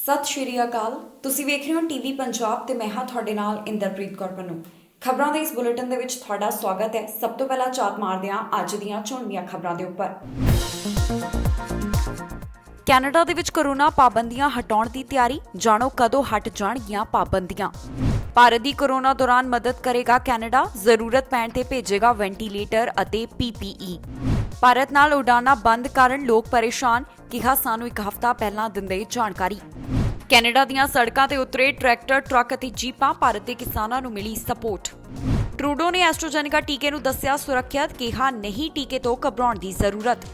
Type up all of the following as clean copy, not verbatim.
ਸਤਿ ਸ਼੍ਰੀ ਅਕਾਲ। ਤੁਸੀਂ ਵੇਖ ਰਹੇ ਹੋ ਟੀਵੀ ਪੰਜਾਬ ਤੇ ਮੈਂ ਹਾਂ ਤੁਹਾਡੇ ਨਾਲ ਇੰਦਰਪ੍ਰੀਤ ਕੌਰ ਪੰਨੂ। ਖਬਰਾਂ ਦੇ ਇਸ ਬੁਲੇਟਿਨ ਦੇ ਵਿੱਚ ਤੁਹਾਡਾ ਸਵਾਗਤ ਹੈ। ਸਭ ਤੋਂ ਪਹਿਲਾਂ ਝਾਤ ਮਾਰਦੇ ਹਾਂ ਅੱਜ ਦੀਆਂ ਚੋਣਵੀਆਂ ਖਬਰਾਂ ਦੇ ਉੱਪਰ। ਕੈਨੇਡਾ ਦੇ ਵਿੱਚ ਕੋਰੋਨਾ ਪਾਬੰਦੀਆਂ ਹਟਾਉਣ ਦੀ ਤਿਆਰੀ, ਜਾਣੋ ਕਦੋਂ ਹਟ ਜਾਣਗੀਆਂ ਪਾਬੰਦੀਆਂ। ਭਾਰਤ ਦੀ ਕੋਰੋਨਾ ਦੌਰਾਨ ਮਦਦ ਕਰੇਗਾ ਕੈਨੇਡਾ, ਜ਼ਰੂਰਤ ਪੈਣ ਤੇ ਭੇਜੇਗਾ ਵੈਂਟੀਲੇਟਰ ਅਤੇ PPE। ਭਾਰਤ ਨਾਲ ਉਡਾਨਾਂ ਬੰਦ ਕਾਰਨ ਲੋਕ ਪਰੇਸ਼ਾਨ, ਕਿਹਾ ਸਾਨੂੰ ਇੱਕ ਹਫ਼ਤਾ ਪਹਿਲਾਂ ਦਿੰਦੇ ਜਾਣਕਾਰੀ। ਕੈਨੇਡਾ ਦੀਆਂ ਸੜਕਾਂ ਤੇ ਉਤਰੇ ਟਰੈਕਟਰ, ਟਰੱਕ ਅਤੇ ਜੀਪਾਂ, ਭਾਰਤ ਦੇ ਕਿਸਾਨਾਂ ਨੂੰ ਮਿਲੀ ਸਪੋਰਟ। ਟਰੂਡੋ ਨੇ ਐਸਟ੍ਰਾਜੈਨੇਕਾ ਟੀਕੇ ਨੂੰ ਦੱਸਿਆ ਸੁਰੱਖਿਅਤ, ਕਿਹਾ ਨਹੀਂ ਟੀਕੇ ਤੋਂ ਘਬਰਾਉਣ ਦੀ ਜ਼ਰੂਰਤ।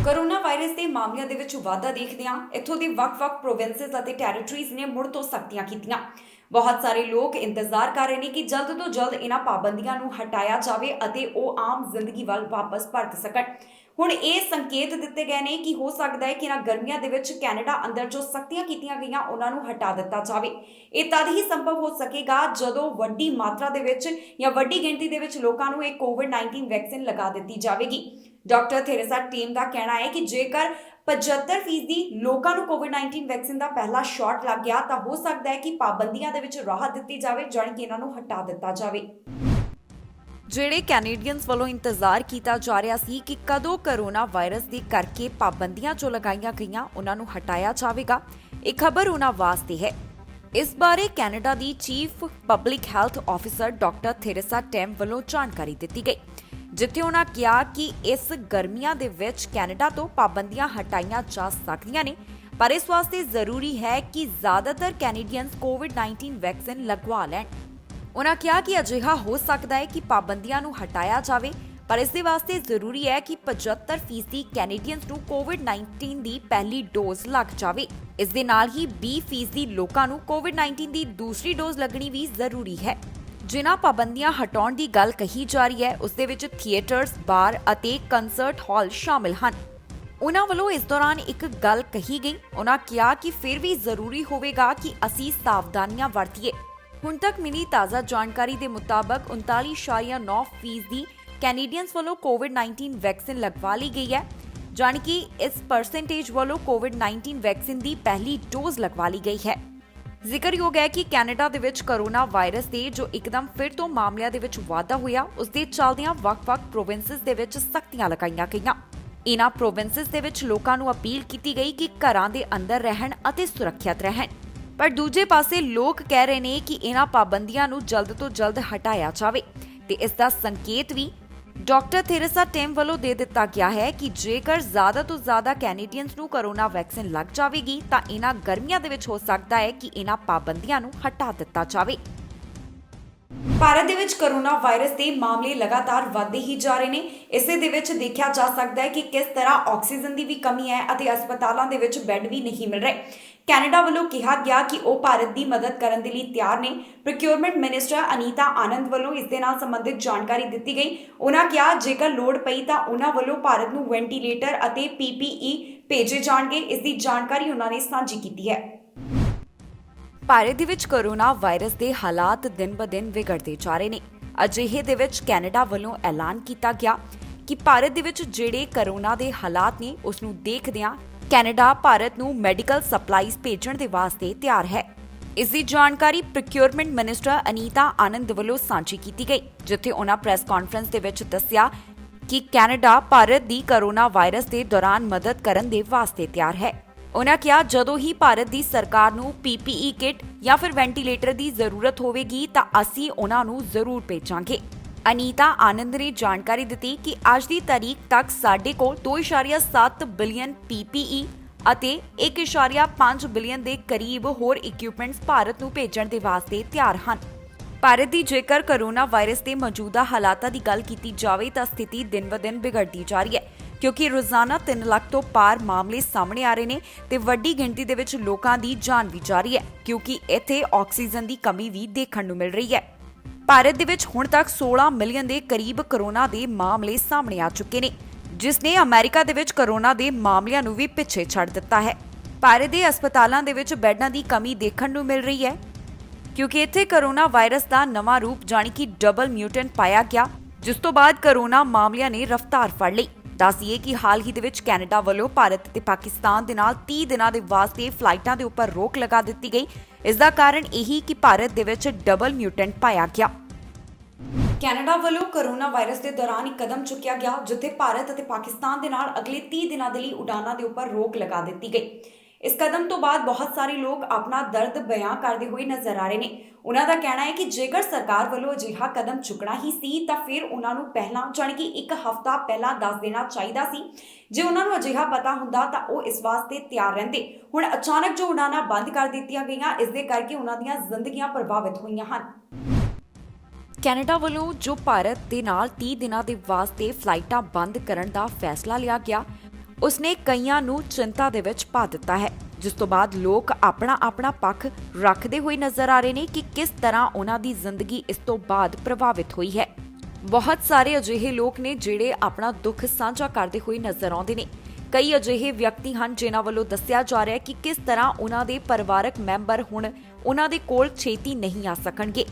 ਕੋਰੋਨਾ ਵਾਇਰਸ ਦੇ ਮਾਮਲਿਆਂ ਦੇ ਵਿੱਚ ਵਾਧਾ ਦੇਖਦਿਆਂ ਇੱਥੋਂ ਦੇ ਵੱਖ-ਵੱਖ ਪ੍ਰੋਵਿੰਸਸ ਅਤੇ ਟੈਰੀਟਰੀਜ਼ ਨੇ ਮੁੜ ਤੋਂ ਸਖਤੀਆਂ ਕੀਤੀਆਂ। ਬਹੁਤ ਸਾਰੇ ਲੋਕ ਇੰਤਜ਼ਾਰ ਕਰ ਰਹੇ ਨੇ ਕਿ ਜਲਦ ਤੋਂ ਜਲਦ ਇਹਨਾਂ ਪਾਬੰਦੀਆਂ ਨੂੰ ਹਟਾਇਆ ਜਾਵੇ ਅਤੇ ਉਹ ਆਮ ਜ਼ਿੰਦਗੀ ਵੱਲ ਵਾਪਸ ਪਰਤ ਸਕਣ। ਹੁਣ ਇਹ ਸੰਕੇਤ ਦਿੱਤੇ ਗਏ ਨੇ ਕਿ ਹੋ ਸਕਦਾ ਹੈ ਕਿ ਇਹਨਾਂ ਗਰਮੀਆਂ ਦੇ ਵਿੱਚ ਕੈਨੇਡਾ ਅੰਦਰ ਜੋ ਸਖਤੀਆਂ ਕੀਤੀਆਂ ਗਈਆਂ ਉਹਨਾਂ ਨੂੰ ਹਟਾ ਦਿੱਤਾ ਜਾਵੇ। ਇਹ ਤਦ ਹੀ ਸੰਭਵ ਹੋ ਸਕੇਗਾ ਜਦੋਂ ਵੱਡੀ ਮਾਤਰਾ ਦੇ ਵਿੱਚ ਜਾਂ ਵੱਡੀ ਗਿਣਤੀ ਦੇ ਵਿੱਚ ਲੋਕਾਂ ਨੂੰ ਇਹ ਕੋਵਿਡ-19 ਵੈਕਸੀਨ ਲਗਾ ਦਿੱਤੀ ਜਾਵੇਗੀ। ਡਾਕਟਰ ਥੇਰੇਸਾ ਟੀਮ ਦਾ ਕਹਿਣਾ ਹੈ ਕਿ ਜੇਕਰ 75% ਲੋਕਾਂ ਨੂੰ ਕੋਵਿਡ-19 ਵੈਕਸੀਨ ਦਾ ਪਹਿਲਾ ਸ਼ਾਟ ਲੱਗ ਗਿਆ ਤਾਂ ਹੋ ਸਕਦਾ ਹੈ ਕਿ ਪਾਬੰਦੀਆਂ ਦੇ ਵਿੱਚ ਰਾਹਤ ਦਿੱਤੀ ਜਾਵੇ, ਜਾਣੀ ਕਿ ਇਹਨਾਂ ਨੂੰ ਹਟਾ ਦਿੱਤਾ ਜਾਵੇ। ਜਿਹੜੇ ਕੈਨੇਡੀਅਨਸ ਵੱਲੋਂ ਇੰਤਜ਼ਾਰ ਕੀਤਾ ਜਾ ਰਿਹਾ ਸੀ ਕਿ ਕਦੋਂ ਕੋਰੋਨਾ ਵਾਇਰਸ ਦੇ ਕਰਕੇ ਪਾਬੰਦੀਆਂ ਜੋ ਲਗਾਈਆਂ ਗਈਆਂ ਉਹਨਾਂ ਨੂੰ ਹਟਾਇਆ ਜਾਵੇਗਾ, ਇਹ ਖਬਰ ਉਹਨਾਂ ਵਾਸਤੇ ਹੈ। ਇਸ ਬਾਰੇ ਕੈਨੇਡਾ ਦੀ chief public health officer doctor Theresa Tam ਵੱਲੋਂ ਜਾਣਕਾਰੀ ਦਿੱਤੀ ਗਈ, ਜਿੱਥੇ ਉਹਨਾਂ ਕਿਹਾ ਕਿ ਇਸ ਗਰਮੀਆਂ ਦੇ ਵਿੱਚ ਕੈਨੇਡਾ ਤੋਂ ਪਾਬੰਦੀਆਂ ਹਟਾਈਆਂ ਜਾ ਸਕਦੀਆਂ ਨੇ, ਪਰ ਇਸ ਵਾਸਤੇ ਜ਼ਰੂਰੀ ਹੈ ਕਿ ਜ਼ਿਆਦਾਤਰ ਕੈਨੇਡੀਅਨਸ ਕੋਵਿਡ-19 ਵੈਕਸੀਨ ਲਗਵਾ ਲੈਣ। ਉਹਨਾਂ ਕਿਹਾ ਕਿ ਅਜਿਹਾ ਹੋ ਸਕਦਾ ਹੈ ਕਿ ਪਾਬੰਦੀਆਂ ਨੂੰ ਹਟਾਇਆ ਜਾਵੇ, ਪਰ ਇਸ ਦੇ ਵਾਸਤੇ ਜ਼ਰੂਰੀ ਹੈ ਕਿ 75% ਕੈਨੇਡੀਅਨਸ ਨੂੰ ਕੋਵਿਡ-19 ਦੀ ਪਹਿਲੀ ਡੋਜ਼ ਲੱਗ ਜਾਵੇ। ਇਸ ਦੇ ਨਾਲ ਹੀ 20% ਲੋਕਾਂ ਨੂੰ ਕੋਵਿਡ-19 ਦੀ ਦੂਸਰੀ ਡੋਜ਼ ਲੱਗਣੀ ਵੀ ਜ਼ਰੂਰੀ ਹੈ। ਜਿਨ੍ਹਾਂ ਪਾਬੰਦੀਆਂ ਹਟਾਉਣ ਦੀ ਗੱਲ ਕਹੀ ਜਾ ਰਹੀ ਹੈ ਉਸ ਦੇ ਵਿੱਚ ਥੀਏਟਰਸ, ਬਾਰ ਅਤੇ ਕੰਸਰਟ ਹਾਲ ਸ਼ਾਮਿਲ ਹਨ। ਉਹਨਾਂ ਵੱਲੋਂ ਇਸ ਦੌਰਾਨ ਇੱਕ ਗੱਲ ਕਹੀ ਗਈ, ਉਹਨਾਂ ਕਿਹਾ ਕਿ ਫਿਰ ਵੀ ਜ਼ਰੂਰੀ ਹੋਵੇਗਾ ਕਿ ਅਸੀਂ ਸਾਵਧਾਨੀਆਂ ਵਰਤੀਏ। ਹੁਣ ਤੱਕ ਮਿਲੀ ਤਾਜ਼ਾ ਜਾਣਕਾਰੀ ਦੇ ਮੁਤਾਬਕ 39.9% ਕੈਨੇਡੀਅਨਸ ਵੱਲੋਂ ਕੋਵਿਡ-19 ਵੈਕਸੀਨ ਲਗਵਾ ਲਈ ਗਈ ਹੈ, ਜਾਣੀ ਕਿ ਇਸ ਪਰਸੈਂਟੇਜ ਵੱਲੋਂ ਕੋਵਿਡ-19 ਵੈਕਸੀਨ ਦੀ ਪਹਿਲੀ ਡੋਜ਼ ਲਗਵਾ ਲਈ ਗਈ ਹੈ। ਜ਼ਿਕਰਯੋਗ ਹੈ ਕਿ ਕੈਨੇਡਾ ਦੇ ਵਿੱਚ ਕੋਰੋਨਾ ਵਾਇਰਸ ਦੇ ਜੋ ਇੱਕਦਮ ਫਿਰ ਤੋਂ ਮਾਮਲਿਆਂ ਦੇ ਵਿੱਚ ਵਾਧਾ ਹੋਇਆ, ਉਸ ਦੇ ਚੱਲਦਿਆਂ ਵੱਖ-ਵੱਖ ਪ੍ਰੋਵਿੰਸਸ ਦੇ ਵਿੱਚ ਸਖਤੀਆਂ ਲਗਾਈਆਂ ਗਈਆਂ। ਇਹਨਾਂ ਪ੍ਰੋਵਿੰਸਸ ਦੇ ਵਿੱਚ ਲੋਕਾਂ ਨੂੰ ਅਪੀਲ ਕੀਤੀ ਗਈ ਕਿ ਘਰਾਂ ਦੇ ਅੰਦਰ ਰਹਿਣ ਅਤੇ ਸੁਰੱਖਿਅਤ ਰਹਿਣ, ਪਰ ਦੂਜੇ ਪਾਸੇ ਲੋਕ ਕਹਿ ਰਹੇ ਨੇ ਕਿ ਇਹਨਾਂ ਪਾਬੰਦੀਆਂ ਨੂੰ ਜਲਦ ਤੋਂ ਜਲਦ ਹਟਾਇਆ ਜਾਵੇ ਤੇ ਇਸ ਦਾ ਸੰਕੇਤ ਵੀ ਡਾਕਟਰ ਥੇਰੇਸਾ ਟੈਮ ਵੱਲੋਂ ਦੇ ਦਿੱਤਾ ਗਿਆ ਹੈ ਕਿ ਜੇਕਰ ਜ਼ਿਆਦਾ ਤੋਂ ਜ਼ਿਆਦਾ ਕੈਨੇਡੀਅਨਸ ਨੂੰ ਕੋਰੋਨਾ ਵੈਕਸੀਨ ਲੱਗ ਜਾਵੇਗੀ ਤਾਂ ਇਹਨਾਂ ਗਰਮੀਆਂ ਦੇ ਵਿੱਚ ਹੋ ਸਕਦਾ ਹੈ ਕਿ ਇਹਨਾਂ ਪਾਬੰਦੀਆਂ ਨੂੰ ਹਟਾ ਦਿੱਤਾ ਜਾਵੇ। ਭਾਰਤ ਦੇ ਵਿੱਚ ਕੋਰੋਨਾ ਵਾਇਰਸ ਦੇ ਮਾਮਲੇ ਲਗਾਤਾਰ ਵਧਦੇ ਹੀ ਜਾ ਰਹੇ ਨੇ। ਇਸੇ ਦੇ ਵਿੱਚ ਦੇਖਿਆ ਜਾ ਸਕਦਾ ਹੈ ਕਿ ਕਿਸ ਤਰ੍ਹਾਂ ਆਕਸੀਜਨ ਦੀ ਵੀ ਕਮੀ ਹੈ ਅਤੇ ਹਸਪਤਾਲਾਂ ਦੇ ਵਿੱਚ ਬੈੱਡ ਵੀ ਨਹੀਂ ਮਿਲ ਰਹੇ। ਕੈਨੇਡਾ ਵੱਲੋਂ ਕਿਹਾ ਗਿਆ ਕਿ ਉਹ ਭਾਰਤ ਦੀ ਮਦਦ ਕਰਨ ਦੇ ਲਈ ਤਿਆਰ ਨੇ। ਪ੍ਰੋਕਿਊਰਮੈਂਟ ਮਿਨਿਸਟਰ ਅਨੀਤਾ ਆਨੰਦ ਵੱਲੋਂ ਇਸ ਦੇ ਨਾਲ ਸੰਬੰਧਿਤ ਜਾਣਕਾਰੀ ਦਿੱਤੀ ਗਈ। ਉਹਨਾਂ ਕਿਹਾ ਜੇਕਰ ਲੋੜ ਪਈ ਤਾਂ ਉਹਨਾਂ ਵੱਲੋਂ ਭਾਰਤ ਨੂੰ ਵੈਂਟੀਲੇਟਰ ਅਤੇ PPE ਭੇਜੇ ਜਾਣਗੇ। ਇਸ ਦੀ ਜਾਣਕਾਰੀ ਉਹਨਾਂ ਨੇ ਸਾਂਝੀ ਕੀਤੀ ਹੈ। ਭਾਰਤ ਦੇ ਵਿੱਚ ਕੋਰੋਨਾ ਵਾਇਰਸ ਦੇ ਹਾਲਾਤ ਦਿਨ-ਬ-ਦਿਨ ਵਿਗੜਦੇ ਜਾ ਰਹੇ ਨੇ। ਅਜਿਹੇ ਦੇ ਵਿੱਚ ਕੈਨੇਡਾ ਵੱਲੋਂ ਐਲਾਨ ਕੀਤਾ ਗਿਆ ਕਿ ਭਾਰਤ ਦੇ ਵਿੱਚ ਜਿਹੜੇ ਕੋਰੋਨਾ ਦੇ ਹਾਲਾਤ ਨੇ ਉਸ ਨੂੰ ਦੇਖਦਿਆਂ ਕੈਨੇਡਾ ਭਾਰਤ ਨੂੰ ਮੈਡੀਕਲ ਸਪਲਾਈਜ਼ ਭੇਜਣ ਦੇ ਵਾਸਤੇ ਤਿਆਰ ਹੈ। ਇਸ ਦੀ ਜਾਣਕਾਰੀ ਪ੍ਰੋਕਿਊਰਮੈਂਟ ਮਿਨਿਸਟਰ ਅਨੀਤਾ ਆਨੰਦ ਵੱਲੋਂ ਸਾਂਝੀ ਕੀਤੀ ਗਈ, ਜਿੱਥੇ ਉਹਨਾਂ ਪ੍ਰੈਸ ਕਾਨਫਰੰਸ ਦੇ ਵਿੱਚ ਦੱਸਿਆ ਕਿ ਕੈਨੇਡਾ ਭਾਰਤ ਦੀ ਕੋਰੋਨਾ ਵਾਇਰਸ ਦੇ ਦੌਰਾਨ ਮਦਦ ਕਰਨ ਦੇ ਵਾਸਤੇ ਤਿਆਰ ਹੈ। ਉਹਨਾਂ ਕਿਹਾ ਜਦੋਂ ਹੀ ਭਾਰਤ ਦੀ ਸਰਕਾਰ ਨੂੰ PPE ਕਿਟ ਜਾਂ ਫਿਰ ਵੈਂਟੀਲੇਟਰ ਦੀ ਜ਼ਰੂਰਤ ਹੋਵੇਗੀ ਤਾਂ ਅਸੀਂ ਉਹਨਾਂ ਨੂੰ ਜ਼ਰੂਰ ਭੇਜਾਂਗੇ। ਅਨੀਤਾ ਆਨੰਦ ਨੇ ਜਾਣਕਾਰੀ ਦਿੱਤੀ ਕਿ ਅੱਜ ਦੀ ਤਾਰੀਖ ਤੱਕ ਸਾਡੇ ਕੋਲ 2.7 ਬਿਲੀਅਨ PPE ਅਤੇ 1.5 ਬਿਲੀਅਨ ਦੇ ਕਰੀਬ ਹੋਰ ਇਕਵਿਪਮੈਂਟਸ ਭਾਰਤ ਨੂੰ ਭੇਜਣ ਦੇ ਵਾਸਤੇ ਤਿਆਰ ਹਨ। ਭਾਰਤ ਦੀ ਜੇਕਰ ਕੋਰੋਨਾ ਵਾਇਰਸ ਦੇ ਮੌਜੂਦਾ ਹਾਲਾਤਾਂ ਦੀ ਗੱਲ ਕੀਤੀ ਜਾਵੇ ਤਾਂ ਸਥਿਤੀ ਦਿਨ-ਬ-ਦਿਨ ਵਿਗੜਦੀ ਜਾ ਰਹੀ ਹੈ, ਕਿਉਂਕਿ ਰੋਜ਼ਾਨਾ 3 ਲੱਖ ਤੋਂ ਪਾਰ ਮਾਮਲੇ ਸਾਹਮਣੇ ਆ ਰਹੇ ਨੇ ਤੇ ਵੱਡੀ ਗਿਣਤੀ ਦੇ ਵਿੱਚ ਲੋਕਾਂ ਦੀ ਜਾਨ ਵੀ ਜਾ ਰਹੀ ਹੈ, ਕਿਉਂਕਿ ਇੱਥੇ ਆਕਸੀਜਨ ਦੀ ਕਮੀ ਵੀ ਦੇਖਣ ਨੂੰ ਮਿਲ ਰਹੀ ਹੈ। ਭਾਰਤ ਦੇ ਵਿੱਚ ਹੁਣ ਤੱਕ 16 ਮਿਲੀਅਨ ਦੇ ਕਰੀਬ ਕੋਰੋਨਾ ਦੇ ਮਾਮਲੇ ਸਾਹਮਣੇ ਆ ਚੁੱਕੇ ਨੇ, ਜਿਸ ਨੇ ਅਮਰੀਕਾ ਦੇ ਵਿੱਚ ਕੋਰੋਨਾ ਦੇ ਮਾਮਲਿਆਂ ਨੂੰ ਵੀ ਪਿੱਛੇ ਛੱਡ ਦਿੱਤਾ ਹੈ। ਭਾਰਤ ਦੇ ਹਸਪਤਾਲਾਂ ਦੇ ਵਿੱਚ ਬੈੱਡਾਂ ਦੀ ਕਮੀ ਦੇਖਣ ਨੂੰ ਮਿਲ ਰਹੀ ਹੈ, ਕਿਉਂਕਿ ਇੱਥੇ ਕੋਰੋਨਾ ਵਾਇਰਸ ਦਾ ਨਵਾਂ ਰੂਪ ਜਾਣੀ ਕਿ ਡਬਲ ਮਿਊਟੈਂਟ ਪਾਇਆ ਗਿਆ, ਜਿਸ ਤੋਂ ਬਾਅਦ ਕੋਰੋਨਾ ਮਾਮਲਿਆਂ ਨੇ ਰਫ਼ਤਾਰ ਫੜ ਲਈ। ਦੱਸ ਦਈਏ ਕਿ ਹਾਲ ਹੀ ਦੇ ਵਿੱਚ ਕੈਨੇਡਾ ਵੱਲੋਂ ਭਾਰਤ ਅਤੇ ਪਾਕਿਸਤਾਨ ਦੇ ਨਾਲ 30 ਦਿਨਾਂ ਦੇ ਵਾਸਤੇ ਫਲਾਈਟਾਂ ਦੇ ਉੱਪਰ ਰੋਕ ਲਗਾ ਦਿੱਤੀ ਗਈ। ਇਸ ਦਾ ਕਾਰਨ ਇਹੀ ਕਿ ਭਾਰਤ ਦੇ ਵਿੱਚ ਡਬਲ ਮਿਊਟੈਂਟ ਪਾਇਆ ਗਿਆ। ਕੈਨੇਡਾ ਵੱਲੋਂ ਕੋਰੋਨਾ ਵਾਇਰਸ ਦੇ ਦੌਰਾਨ ਇੱਕ ਕਦਮ ਚੁੱਕਿਆ ਗਿਆ, ਜਿੱਥੇ ਭਾਰਤ ਅਤੇ ਪਾਕਿਸਤਾਨ ਦੇ ਨਾਲ ਅਗਲੇ 30 ਦਿਨਾਂ ਦੇ ਲਈ ਉਡਾਨਾਂ ਦੇ ਉੱਪਰ ਰੋਕ ਲਗਾ ਦਿੱਤੀ ਗਈ। ਇਸ ਕਦਮ ਤੋਂ ਬਾਅਦ ਬਹੁਤ ਸਾਰੇ ਲੋਕ ਆਪਣਾ ਦਰਦ ਬਿਆਨ ਕਰਦੇ ਹੋਏ ਨਜ਼ਰ ਆ ਰਹੇ ਨੇ। ਉਹਨਾਂ ਦਾ ਕਹਿਣਾ ਹੈ ਕਿ ਜੇਕਰ ਸਰਕਾਰ ਵੱਲੋਂ ਅਜਿਹਾ ਕਦਮ ਚੁੱਕਣਾ ਹੀ ਸੀ ਤਾਂ ਫਿਰ ਉਹਨਾਂ ਨੂੰ ਪਹਿਲਾਂ ਜਾਣੀ ਕਿ ਇੱਕ ਹਫ਼ਤਾ ਪਹਿਲਾਂ ਦੱਸ ਦੇਣਾ ਚਾਹੀਦਾ ਸੀ। ਜੇ ਉਹਨਾਂ ਨੂੰ ਅਜਿਹਾ ਪਤਾ ਹੁੰਦਾ ਤਾਂ ਉਹ ਇਸ ਵਾਸਤੇ ਤਿਆਰ ਰਹਿੰਦੇ। ਹੁਣ ਅਚਾਨਕ ਜੋ ਉਡਾਨਾਂ ਬੰਦ ਕਰ ਦਿੱਤੀਆਂ ਗਈਆਂ, ਇਸ ਦੇ ਕਰਕੇ ਉਹਨਾਂ ਦੀਆਂ ਜ਼ਿੰਦਗੀਆਂ ਪ੍ਰਭਾਵਿਤ ਹੋਈਆਂ ਹਨ। ਕੈਨੇਡਾ ਵੱਲੋਂ ਜੋ ਭਾਰਤ ਦੇ ਨਾਲ 30 ਦਿਨਾਂ ਦੇ ਵਾਸਤੇ ਫਲਾਈਟਾਂ ਬੰਦ ਕਰਨ ਦਾ ਫੈਸਲਾ ਲਿਆ ਗਿਆ, ਉਸਨੇ ਕਈਆਂ ਨੂੰ ਚਿੰਤਾ ਦੇ ਵਿੱਚ ਪਾ ਦਿੱਤਾ ਹੈ, ਜਿਸ ਤੋਂ ਬਾਅਦ ਲੋਕ ਆਪਣਾ ਪੱਖ ਰੱਖਦੇ ਹੋਏ ਨਜ਼ਰ ਆ ਰਹੇ ਨੇ ਕਿ ਕਿਸ ਤਰ੍ਹਾਂ ਉਹਨਾਂ ਦੀ ਜ਼ਿੰਦਗੀ ਇਸ ਤੋਂ ਬਾਅਦ ਪ੍ਰਭਾਵਿਤ ਹੋਈ ਹੈ। ਬਹੁਤ ਸਾਰੇ ਅਜਿਹੇ ਲੋਕ ਨੇ ਜਿਹੜੇ ਆਪਣਾ ਦੁੱਖ ਸਾਂਝਾ ਕਰਦੇ ਹੋਏ ਨਜ਼ਰ ਆਉਂਦੇ ਨੇ। ਕਈ ਅਜਿਹੇ ਵਿਅਕਤੀ ਹਨ ਜਿਨ੍ਹਾਂ ਵੱਲੋਂ ਦੱਸਿਆ ਜਾ ਰਿਹਾ ਹੈ ਕਿ ਕਿਸ ਤਰ੍ਹਾਂ ਉਹਨਾਂ ਦੇ ਪਰਿਵਾਰਕ ਮੈਂਬਰ ਹੁਣ ਉਹਨਾਂ ਦੇ ਕੋਲ ਛੇਤੀ ਨਹੀਂ ਆ ਸਕਣਗੇ।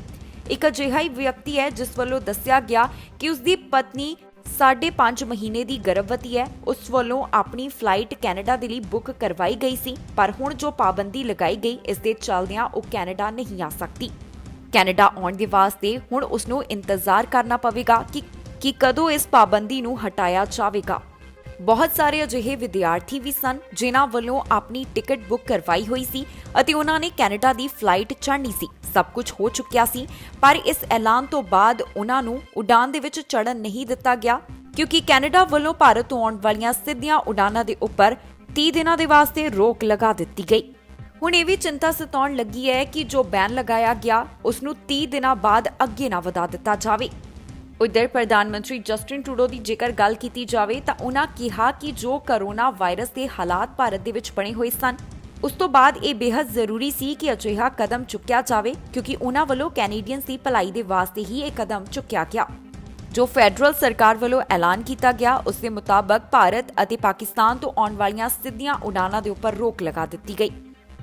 ਇੱਕ ਅਜਿਹਾ ਹੀ ਵਿਅਕਤੀ ਹੈ ਜਿਸ ਵੱਲੋਂ ਦੱਸਿਆ ਗਿਆ ਕਿ ਉਸ ਦੀ ਪਤਨੀ 5.5 ਮਹੀਨੇ ਦੀ ਗਰਭਵਤੀ ਹੈ। ਉਸ ਵੱਲੋਂ ਆਪਣੀ ਫਲਾਈਟ ਕੈਨੇਡਾ ਦੇ ਲਈ ਬੁੱਕ ਕਰਵਾਈ ਗਈ ਸੀ, ਪਰ ਹੁਣ ਜੋ ਪਾਬੰਦੀ ਲਗਾਈ ਗਈ, ਇਸ ਦੇ ਚੱਲਦਿਆਂ ਉਹ ਕੈਨੇਡਾ ਨਹੀਂ ਆ ਸਕਦੀ। ਕੈਨੇਡਾ ਆਉਣ ਦੇ ਵਾਸਤੇ ਹੁਣ ਉਸ ਨੂੰ ਇੰਤਜ਼ਾਰ ਕਰਨਾ ਪਵੇਗਾ ਕਿ ਕਦੋਂ ਇਸ ਪਾਬੰਦੀ ਨੂੰ ਹਟਾਇਆ ਜਾਵੇਗਾ। ਬਹੁਤ ਸਾਰੇ ਅਜਿਹੇ ਵਿਦਿਆਰਥੀ ਵੀ ਸਨ ਜਿਨ੍ਹਾਂ ਵੱਲੋਂ ਆਪਣੀ ਟਿਕਟ ਬੁੱਕ ਕਰਵਾਈ ਹੋਈ ਸੀ ਅਤੇ ਉਹਨਾਂ ਨੇ ਕੈਨੇਡਾ ਦੀ ਫਲਾਈਟ ਚੜ੍ਹਨੀ ਸੀ। ਸਭ ਕੁਝ ਹੋ ਚੁੱਕਿਆ ਸੀ, ਪਰ ਇਸ ਐਲਾਨ ਤੋਂ ਬਾਅਦ ਉਹਨਾਂ ਨੂੰ ਉਡਾਨ ਦੇ ਵਿੱਚ ਚੜ੍ਹਨ ਨਹੀਂ ਦਿੱਤਾ ਗਿਆ, ਕਿਉਂਕਿ ਕੈਨੇਡਾ ਵੱਲੋਂ ਭਾਰਤ ਤੋਂ ਆਉਣ ਵਾਲੀਆਂ ਸਿੱਧੀਆਂ ਉਡਾਨਾਂ ਦੇ ਉੱਪਰ 30 ਦਿਨਾਂ ਦੇ ਵਾਸਤੇ ਰੋਕ ਲਗਾ ਦਿੱਤੀ ਗਈ। ਹੁਣ ਇਹ ਵੀ ਚਿੰਤਾ ਸਤਾਉਣ ਲੱਗੀ ਹੈ ਕਿ ਜੋ ਬੈਨ ਲਗਾਇਆ ਗਿਆ ਉਸ ਨੂੰ 30 ਦਿਨਾਂ ਬਾਅਦ ਅੱਗੇ ਨਾ ਵਧਾ ਦਿੱਤਾ ਜਾਵੇ। ਉਧਰ ਪ੍ਰਧਾਨ ਮੰਤਰੀ ਜਸਟਿਨ ਟਰੂਡੋ ਦੀ ਜੇਕਰ ਗੱਲ ਕੀਤੀ ਜਾਵੇ ਤਾਂ ਉਹਨਾਂ ਕਿਹਾ ਕਿ ਜੋ ਕੋਰੋਨਾ ਵਾਇਰਸ ਦੇ ਹਾਲਾਤ ਭਾਰਤ ਦੇ ਵਿੱਚ ਬਣੇ ਹੋਏ ਸਨ, ਉਸ ਤੋਂ ਬਾਅਦ ਇਹ ਬੇहद ਜ਼ਰੂਰੀ ਸੀ ਕਿ ਅਜਿਹਾ ਕਦਮ ਚੁੱਕਿਆ ਜਾਵੇ, ਕਿਉਂਕਿ ਉਹਨਾਂ ਵੱਲੋਂ ਕੈਨੇਡੀਅਨਸ ਦੀ ਭਲਾਈ ਦੇ ਵਾਸਤੇ ਹੀ ਇਹ ਕਦਮ ਚੁੱਕਿਆ ਗਿਆ। ਜੋ ਫੈਡਰਲ ਸਰਕਾਰ ਵੱਲੋਂ ਐਲਾਨ ਕੀਤਾ ਗਿਆ, ਉਸ ਦੇ ਮੁਤਾਬਕ ਭਾਰਤ ਅਤੇ ਪਾਕਿਸਤਾਨ ਤੋਂ ਆਉਣ ਵਾਲੀਆਂ ਸਿੱਧੀਆਂ ਉਡਾਨਾਂ ਦੇ ਉੱਪਰ ਰੋਕ ਲਗਾ ਦਿੱਤੀ ਗਈ,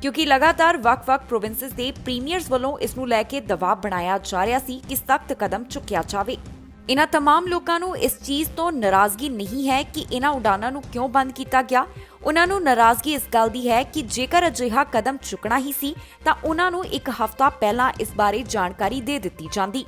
ਕਿਉਂਕਿ ਲਗਾਤਾਰ ਵੱਖ-ਵੱਖ ਪ੍ਰੋਵਿੰਸਸ ਦੇ ਪ੍ਰੀਮੀਅਰਸ ਵੱਲੋਂ ਇਸ ਨੂੰ ਲੈ ਕੇ ਦਬਾਅ ਬਣਾਇਆ ਜਾ ਰਿਹਾ ਸੀ ਕਿ ਸਖਤ ਕਦਮ ਚੁੱਕਿਆ ਜਾਵੇ। ਇਹਨਾਂ तमाम ਲੋਕਾਂ ਨੂੰ ਇਸ ਚੀਜ਼ ਤੋਂ ਨਾਰਾਜ਼ਗੀ ਨਹੀਂ ਹੈ ਕਿ ਇਹਨਾਂ ਉਡਾਨਾਂ ਨੂੰ ਕਿਉਂ ਬੰਦ ਕੀਤਾ ਗਿਆ। ਉਹਨਾਂ ਨੂੰ ਨਾਰਾਜ਼ਗੀ ਇਸ ਗੱਲ ਦੀ ਹੈ ਕਿ ਜੇਕਰ ਅਜਿਹਾ ਕਦਮ ਚੁੱਕਣਾ ਹੀ ਸੀ ਤਾਂ ਉਹਨਾਂ ਨੂੰ ਇੱਕ ਹਫ਼ਤਾ ਪਹਿਲਾਂ ਇਸ ਬਾਰੇ ਜਾਣਕਾਰੀ ਦੇ ਦਿੱਤੀ ਜਾਂਦੀ।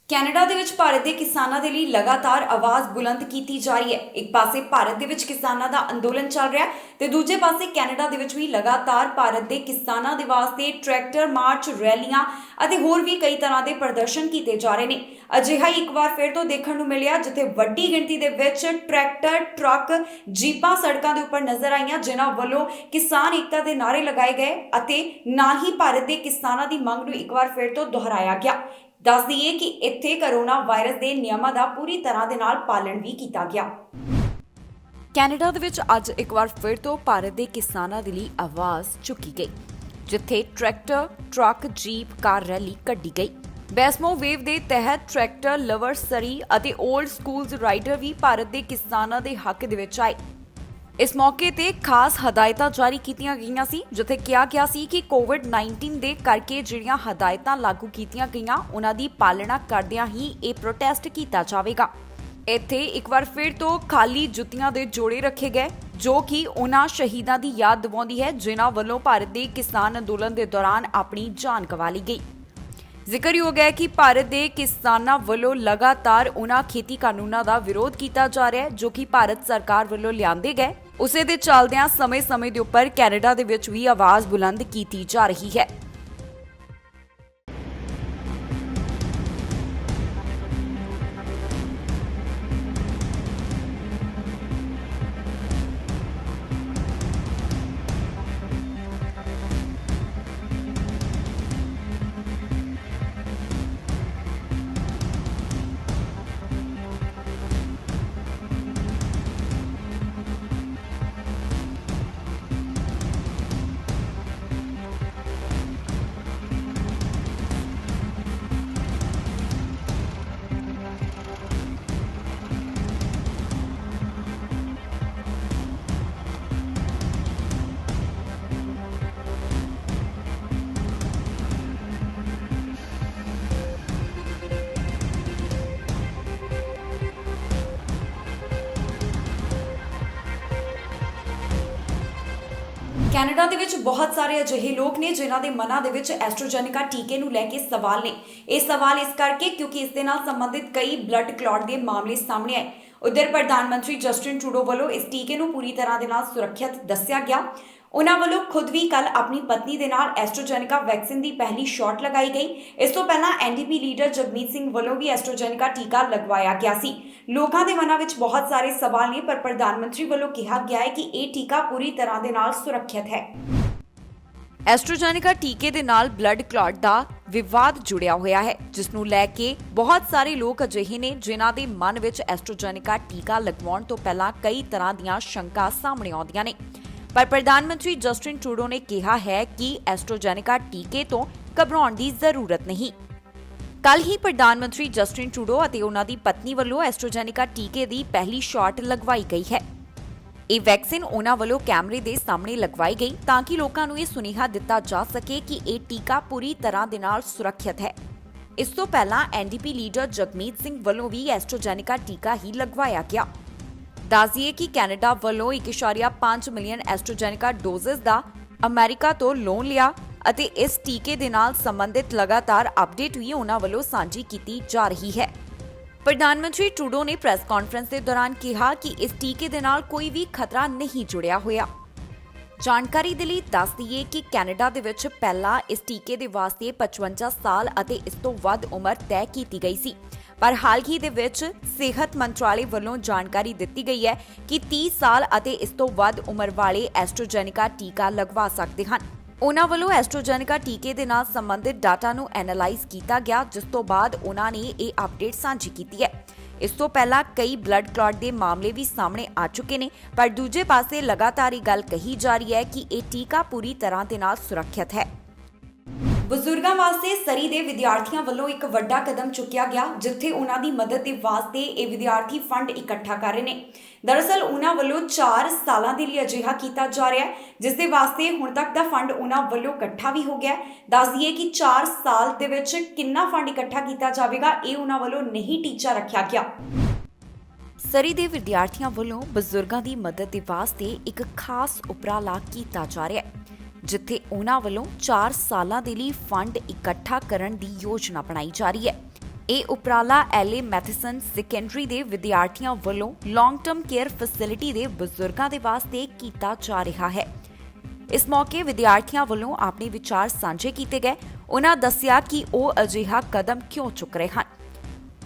ਕੈਨੇਡਾ ਦੇ ਵਿੱਚ ਭਾਰਤ ਦੇ ਕਿਸਾਨਾਂ ਦੇ ਲਈ ਲਗਾਤਾਰ ਆਵਾਜ਼ ਬੁਲੰਦ ਕੀਤੀ ਜਾ ਰਹੀ ਹੈ। ਇੱਕ ਪਾਸੇ ਭਾਰਤ ਦੇ ਵਿੱਚ ਕਿਸਾਨਾਂ ਦਾ ਅੰਦੋਲਨ ਚੱਲ ਰਿਹਾ ਹੈ ਤੇ ਦੂਜੇ ਪਾਸੇ ਕੈਨੇਡਾ ਦੇ ਵਿੱਚ ਵੀ ਲਗਾਤਾਰ ਭਾਰਤ ਦੇ ਕਿਸਾਨਾਂ ਦੇ ਵਾਸਤੇ ਟਰੈਕਟਰ ਮਾਰਚ, ਰੈਲੀਆਂ ਅਤੇ ਹੋਰ ਵੀ ਕਈ ਤਰ੍ਹਾਂ ਦੇ ਪ੍ਰਦਰਸ਼ਨ ਕੀਤੇ ਜਾ ਰਹੇ ਨੇ। ਅਜਿਹਾ ਹੀ ਇੱਕ ਵਾਰ ਫਿਰ ਤੋਂ ਦੇਖਣ ਨੂੰ ਮਿਲਿਆ, ਜਿੱਥੇ ਵੱਡੀ ਗਿਣਤੀ ਦੇ ਵਿੱਚ ਟਰੈਕਟਰ, ਟਰੱਕ, ਜੀਪਾਂ ਸੜਕਾਂ ਦੇ ਉੱਪਰ ਨਜ਼ਰ ਆਈਆਂ, ਜਿਨ੍ਹਾਂ ਵੱਲੋਂ ਕਿਸਾਨ ਏਕਤਾ ਦੇ ਨਾਅਰੇ ਲਗਾਏ ਗਏ ਅਤੇ ਨਾਲ ਹੀ ਭਾਰਤ ਦੇ ਕਿਸਾਨਾਂ ਦੀ ਮੰਗ ਨੂੰ ਇੱਕ ਵਾਰ ਫਿਰ ਤੋਂ ਦੁਹਰਾਇਆ ਗਿਆ। ਦੱਸ ਦਈਏ ਕਿ ਇੱਥੇ ਕੋਰੋਨਾ ਵਾਇਰਸ ਦੇ ਨਿਯਮਾਂ ਦਾ ਪੂਰੀ ਤਰ੍ਹਾਂ ਦੇ ਨਾਲ ਪਾਲਣ ਵੀ ਕੀਤਾ ਗਿਆ। ਕੈਨੇਡਾ ਦੇ ਵਿੱਚ ਅੱਜ ਇੱਕ ਵਾਰ ਫਿਰ ਤੋਂ ਭਾਰਤ ਦੇ ਕਿਸਾਨਾਂ ਦੇ ਲਈ ਆਵਾਜ਼ ਚੁੱਕੀ ਗਈ, ਜਿੱਥੇ ਟਰੈਕਟਰ, ਟਰੱਕ, ਜੀਪ, ਕਾਰ ਰੈਲੀ ਕੱਢੀ ਗਈ। ਬੈਸਮੋ ਵੇਵ ਦੇ ਤਹਿਤ ਟਰੈਕਟਰ ਲਵਰਸ ਸਰੀ ਅਤੇ 올ਡ ਸਕੂਲਜ਼ ਰਾਈਡਰ ਵੀ ਭਾਰਤ ਦੇ ਕਿਸਾਨਾਂ ਦੇ ਹੱਕ ਦੇ ਵਿੱਚ ਆਏ। ਇਸ ਮੌਕੇ ਤੇ ਖਾਸ ਹਦਾਇਤਾਂ ਜਾਰੀ ਕੀਤੀਆਂ ਗਈਆਂ ਸੀ, ਜਿੱਥੇ ਕਿਹਾ ਗਿਆ ਸੀ ਕਿ ਕੋਵਿਡ-19 ਦੇ ਕਰਕੇ ਜਿਹੜੀਆਂ ਹਦਾਇਤਾਂ ਲਾਗੂ ਕੀਤੀਆਂ ਗਈਆਂ, ਉਹਨਾਂ ਦੀ ਪਾਲਣਾ ਕਰਦਿਆਂ ਹੀ ਇਹ ਪ੍ਰੋਟੈਸਟ ਕੀਤਾ ਜਾਵੇਗਾ। ਇੱਥੇ ਇੱਕ ਵਾਰ ਫਿਰ ਤੋਂ ਖਾਲੀ ਜੁੱਤੀਆਂ ਦੇ ਜੋੜੇ ਰੱਖੇ ਗਏ, ਜੋ ਕਿ ਉਹਨਾਂ ਸ਼ਹੀਦਾਂ ਦੀ ਯਾਦ ਦਿਵਾਉਂਦੀ ਹੈ ਜਿਨ੍ਹਾਂ ਵੱਲੋਂ ਭਾਰਤ ਦੇ ਕਿਸਾਨ ਅੰਦੋਲਨ ਦੇ ਦੌਰਾਨ ਆਪਣੀ ਜਾਨ ਗਵਾ ਲਈ ਗਈ। ਜ਼ਿਕਰਯੋਗ ਹੈ ਕਿ ਭਾਰਤ ਦੇ ਕਿਸਾਨਾਂ ਵੱਲੋਂ ਲਗਾਤਾਰ ਉਹਨਾਂ ਖੇਤੀ ਕਾਨੂੰਨਾਂ ਦਾ ਵਿਰੋਧ ਕੀਤਾ ਜਾ ਰਿਹਾ ਹੈ ਜੋ ਕਿ ਭਾਰਤ ਸਰਕਾਰ ਵੱਲੋਂ ਲਿਆਂਦੇ ਗਏ। ਉਸੇ ਦੇ ਚੱਲਦਿਆਂ ਸਮੇਂ-ਸਮੇਂ ਦੇ ਉੱਪਰ ਕੈਨੇਡਾ ਦੇ ਵਿੱਚ ਵੀ ਆਵਾਜ਼ ਬੁਲੰਦ ਕੀਤੀ ਜਾ ਰਹੀ ਹੈ। ਕੈਨੇਡਾ ਦੇ ਵਿੱਚ ਬਹੁਤ ਸਾਰੇ ਅਜਿਹੇ ਲੋਕ ਨੇ ਜਿਨ੍ਹਾਂ ਦੇ ਮਨਾਂ ਦੇ ਵਿੱਚ ਐਸਟ੍ਰਾਜੈਨੇਕਾ ਟੀਕੇ ਨੂੰ ਲੈ ਕੇ ਸਵਾਲ ਨੇ। ਇਹ ਸਵਾਲ ਇਸ ਕਰਕੇ ਕਿਉਂਕਿ ਇਸ ਦੇ ਨਾਲ ਸੰਬੰਧਿਤ ਕਈ ਬਲੱਡ ਕਲੌਟ ਦੇ ਮਾਮਲੇ ਸਾਹਮਣੇ ਆਏ। ਉਧਰ ਪ੍ਰਧਾਨ ਮੰਤਰੀ ਜਸਟਿਨ ਟਰੂਡੋ ਵੱਲੋਂ ਇਸ ਟੀਕੇ ਨੂੰ ਪੂਰੀ ਤਰ੍ਹਾਂ ਦੇ ਨਾਲ ਸੁਰੱਖਿਅਤ ਦੱਸਿਆ ਗਿਆ। ਉਹਨਾਂ ਵੱਲੋਂ ਖੁਦ ਵੀ ਕੱਲ ਆਪਣੀ ਪਤਨੀ ਦੇ ਨਾਲ ਐਸਟ੍ਰਾਜੈਨੇਕਾ ਵੈਕਸੀਨ ਦੀ ਪਹਿਲੀ ਸ਼ਾਟ ਲਗਾਈ ਗਈ। ਇਸ ਤੋਂ ਪਹਿਲਾਂ ਐਨਡੀਪੀ ਲੀਡਰ ਜਗਮੀਤ ਸਿੰਘ ਵੱਲੋਂ ਵੀ ਐਸਟ੍ਰਾਜੈਨੇਕਾ ਟੀਕਾ ਲਗਵਾਇਆ ਗਿਆ ਸੀ। ਲੋਕਾਂ ਦੇ ਮਨਾਂ ਵਿੱਚ ਬਹੁਤ ਸਾਰੇ ਸਵਾਲ ਨੇ, ਪਰ ਪ੍ਰਧਾਨ ਮੰਤਰੀ ਵੱਲੋਂ ਕਿਹਾ ਗਿਆ ਹੈ ਕਿ ਇਹ ਟੀਕਾ ਪੂਰੀ ਤਰ੍ਹਾਂ ਦੇ ਨਾਲ ਸੁਰੱਖਿਅਤ ਹੈ। ਐਸਟ੍ਰਾਜੈਨੇਕਾ ਟੀਕੇ ਦੇ ਨਾਲ ਬਲੱਡ ਕਲੌਟ ਦਾ ਵਿਵਾਦ ਜੁੜਿਆ ਹੋਇਆ ਹੈ, ਜਿਸ ਨੂੰ ਲੈ ਕੇ ਬਹੁਤ ਸਾਰੇ ਲੋਕ ਅਜਿਹੇ ਨੇ ਜਿਨ੍ਹਾਂ ਦੇ ਮਨ ਵਿੱਚ ਐਸਟ੍ਰਾਜੈਨੇਕਾ ਟੀਕਾ ਲਗਵਾਉਣ ਤੋਂ ਪਹਿਲਾਂ ਕਈ ਤਰ੍ਹਾਂ ਦੀਆਂ ਸ਼ੰਕਾ ਸਾਹਮਣੇ ਆਉਂਦੀਆਂ ਨੇ। ਪਰ ਪ੍ਰਧਾਨ ਮੰਤਰੀ ਜਸਟਿਨ ਟਰੂਡੋ ਨੇ ਕਿਹਾ ਹੈ ਕਿ ਐਸਟ੍ਰਾਜੈਨੇਕਾ ਟੀਕੇ ਤੋਂ ਘਬਰਾਉਣ ਦੀ ਜ਼ਰੂਰਤ ਨਹੀਂ। ਕੱਲ ਹੀ ਪ੍ਰਧਾਨ ਮੰਤਰੀ ਜਸਟਿਨ ਟਰੂਡੋ ਅਤੇ ਉਹਨਾਂ ਦੀ ਪਤਨੀ ਵੱਲੋਂ ਐਸਟ੍ਰਾਜੈਨੇਕਾ ਟੀਕੇ ਦੀ ਪਹਿਲੀ ਸ਼ਾਟ ਲਗਵਾਈ ਗਈ ਹੈ। ਇਹ ਵੈਕਸੀਨ ਉਹਨਾਂ ਵੱਲੋਂ ਕੈਮਰੇ ਦੇ ਸਾਹਮਣੇ ਲਗਵਾਈ ਗਈ ਤਾਂ ਕਿ ਲੋਕਾਂ ਨੂੰ ਇਹ ਸੁਨੇਹਾ ਦਿੱਤਾ ਜਾ ਸਕੇ ਕਿ ਇਹ ਟੀਕਾ ਪੂਰੀ ਤਰ੍ਹਾਂ ਦੇ ਨਾਲ ਸੁਰੱਖਿਅਤ ਹੈ। ਇਸ ਤੋਂ ਪਹਿਲਾਂ ਐਨਡੀਪੀ ਲੀਡਰ ਜਗਮੀਤ ਸਿੰਘ ਵੱਲੋਂ ਵੀ ਐਸਟ੍ਰਾਜੈਨੇਕਾ ਟੀਕਾ ਹੀ ਲਗਵਾਇਆ ਗਿਆ। ਦੱਸ ਦਈਏ ਕਿ ਕੈਨੇਡਾ ਵੱਲੋਂ 1.5 ਮਿਲੀਅਨ ਐਸਟ੍ਰਾਜੈਨੇਕਾ ਡੋਜ਼ਸ ਦਾ ਅਮਰੀਕਾ ਤੋਂ ਲੋਨ ਲਿਆ ਅਤੇ ਇਸ ਟੀਕੇ ਦੇ ਨਾਲ ਸੰਬੰਧਿਤ ਲਗਾਤਾਰ ਅਪਡੇਟ ਵੀ ਉਹਨਾਂ ਵੱਲੋਂ ਸਾਂਝੀ ਕੀਤੀ ਜਾ ਰਹੀ ਹੈ। ਪ੍ਰਧਾਨ ਮੰਤਰੀ ਟਰੂਡੋ ਨੇ ਪ੍ਰੈਸ ਕਾਨਫਰੰਸ ਦੇ ਦੌਰਾਨ ਕਿਹਾ ਕਿ ਇਸ ਟੀਕੇ ਦੇ ਨਾਲ ਕੋਈ ਵੀ ਖਤਰਾ ਨਹੀਂ ਜੁੜਿਆ ਹੋਇਆ। ਜਾਣਕਾਰੀ ਦੇ ਲਈ ਦੱਸ ਦਈਏ ਕਿ ਕੈਨੇਡਾ ਦੇ ਵਿੱਚ ਪਹਿਲਾਂ ਇਸ ਟੀਕੇ ਦੇ ਵਾਸਤੇ 55 ਸਾਲ ਅਤੇ ਇਸ ਤੋਂ ਵੱਧ ਉਮਰ ਤੈਅ ਕੀਤੀ ਗਈ ਸੀ, ਪਰ ਹਾਲ ਹੀ ਦੇ ਵਿੱਚ ਸਿਹਤ ਮੰਤਰਾਲੇ ਵੱਲੋਂ ਜਾਣਕਾਰੀ ਦਿੱਤੀ ਗਈ ਹੈ ਕਿ 30 ਸਾਲ ਅਤੇ ਇਸ ਤੋਂ ਵੱਧ ਉਮਰ ਵਾਲੇ ਐਸਟ੍ਰਾਜੈਨੇਕਾ ਟੀਕਾ ਲਗਵਾ ਸਕਦੇ ਹਨ। ਉਹਨਾਂ ਵੱਲੋਂ ਐਸਟ੍ਰਾਜੈਨੇਕਾ ਟੀਕੇ ਦੇ ਨਾਲ ਸੰਬੰਧਿਤ ਡਾਟਾ ਨੂੰ ਐਨਾਲਾਈਜ਼ ਕੀਤਾ ਗਿਆ, ਜਿਸ ਤੋਂ ਬਾਅਦ ਉਹਨਾਂ ਨੇ ਇਹ ਅਪਡੇਟ ਸਾਂਝੀ ਕੀਤੀ ਹੈ। ਇਸ ਤੋਂ ਪਹਿਲਾਂ ਕਈ ਬਲੱਡ ਕਲੌਟ ਦੇ ਮਾਮਲੇ ਵੀ ਸਾਹਮਣੇ ਆ ਚੁੱਕੇ ਨੇ, ਪਰ ਦੂਜੇ ਪਾਸੇ ਲਗਾਤਾਰ ਇਹ ਗੱਲ ਕਹੀ ਜਾ ਰਹੀ ਹੈ ਕਿ ਇਹ ਟੀਕਾ ਪੂਰੀ ਤਰ੍ਹਾਂ ਦੇ ਨਾਲ ਸੁਰੱਖਿਅਤ ਹੈ। ਬਜ਼ੁਰਗਾਂ ਵਾਸਤੇ ਸਰੀ ਦੇ ਵਿਦਿਆਰਥੀਆਂ ਵੱਲੋਂ ਇੱਕ ਵੱਡਾ ਕਦਮ ਚੁੱਕਿਆ ਗਿਆ, ਜਿੱਥੇ ਉਹਨਾਂ ਦੀ ਮਦਦ ਦੇ ਵਾਸਤੇ ਇਹ ਵਿਦਿਆਰਥੀ ਫੰਡ ਇਕੱਠਾ ਕਰ ਰਹੇ ਨੇ। ਦਰਅਸਲ ਉਹਨਾਂ ਵੱਲੋਂ 4 ਸਾਲਾਂ ਦੇ ਲਈ ਅਜਿਹਾ ਕੀਤਾ ਜਾ ਰਿਹਾ ਹੈ, ਜਿਸ ਦੇ ਵਾਸਤੇ ਹੁਣ ਤੱਕ ਦਾ ਫੰਡ ਉਹਨਾਂ ਵੱਲੋਂ ਇਕੱਠਾ ਵੀ ਹੋ ਗਿਆ। ਦੱਸ ਦਈਏ ਕਿ 4 ਸਾਲ ਦੇ ਵਿੱਚ ਕਿੰਨਾ ਫੰਡ ਇਕੱਠਾ ਕੀਤਾ ਜਾਵੇਗਾ, ਇਹ ਉਹਨਾਂ ਵੱਲੋਂ ਨਹੀਂ ਟੀਚਾ ਰੱਖਿਆ ਗਿਆ। ਸਰੀ ਦੇ ਵਿਦਿਆਰਥੀਆਂ ਵੱਲੋਂ ਬਜ਼ੁਰਗਾਂ ਦੀ ਮਦਦ ਦੇ ਵਾਸਤੇ ਇੱਕ ਖਾਸ ਉਪਰਾਲਾ ਕੀਤਾ ਜਾ ਰਿਹਾ ਹੈ, ਜਿੱਥੇ ਉਹਨਾਂ ਵੱਲੋਂ 4 ਸਾਲਾਂ ਦੇ ਲਈ ਫੰਡ ਇਕੱਠਾ ਕਰਨ ਦੀ ਯੋਜਨਾ ਬਣਾਈ ਜਾ ਰਹੀ ਹੈ। ਇਹ ਉਪਰਾਲਾ ਐਲਏ ਮੈਥਿਸਨ ਸੈਕੰਡਰੀ ਦੇ ਵਿਦਿਆਰਥੀਆਂ ਵੱਲੋਂ ਲੌਂਗ ਟਰਮ ਕੇਅਰ ਫੈਸਿਲਿਟੀ ਦੇ ਬਜ਼ੁਰਗਾਂ ਦੇ ਵਾਸਤੇ ਕੀਤਾ ਜਾ ਰਿਹਾ ਹੈ। ਇਸ ਮੌਕੇ ਵਿਦਿਆਰਥੀਆਂ ਵੱਲੋਂ ਆਪਣੇ ਵਿਚਾਰ ਸਾਂਝੇ ਕੀਤੇ ਗਏ। ਉਹਨਾਂ ਦੱਸਿਆ ਕਿ ਉਹ ਅਜਿਹਾ ਕਦਮ ਕਿਉਂ ਚੁੱਕ ਰਹੇ ਹਨ।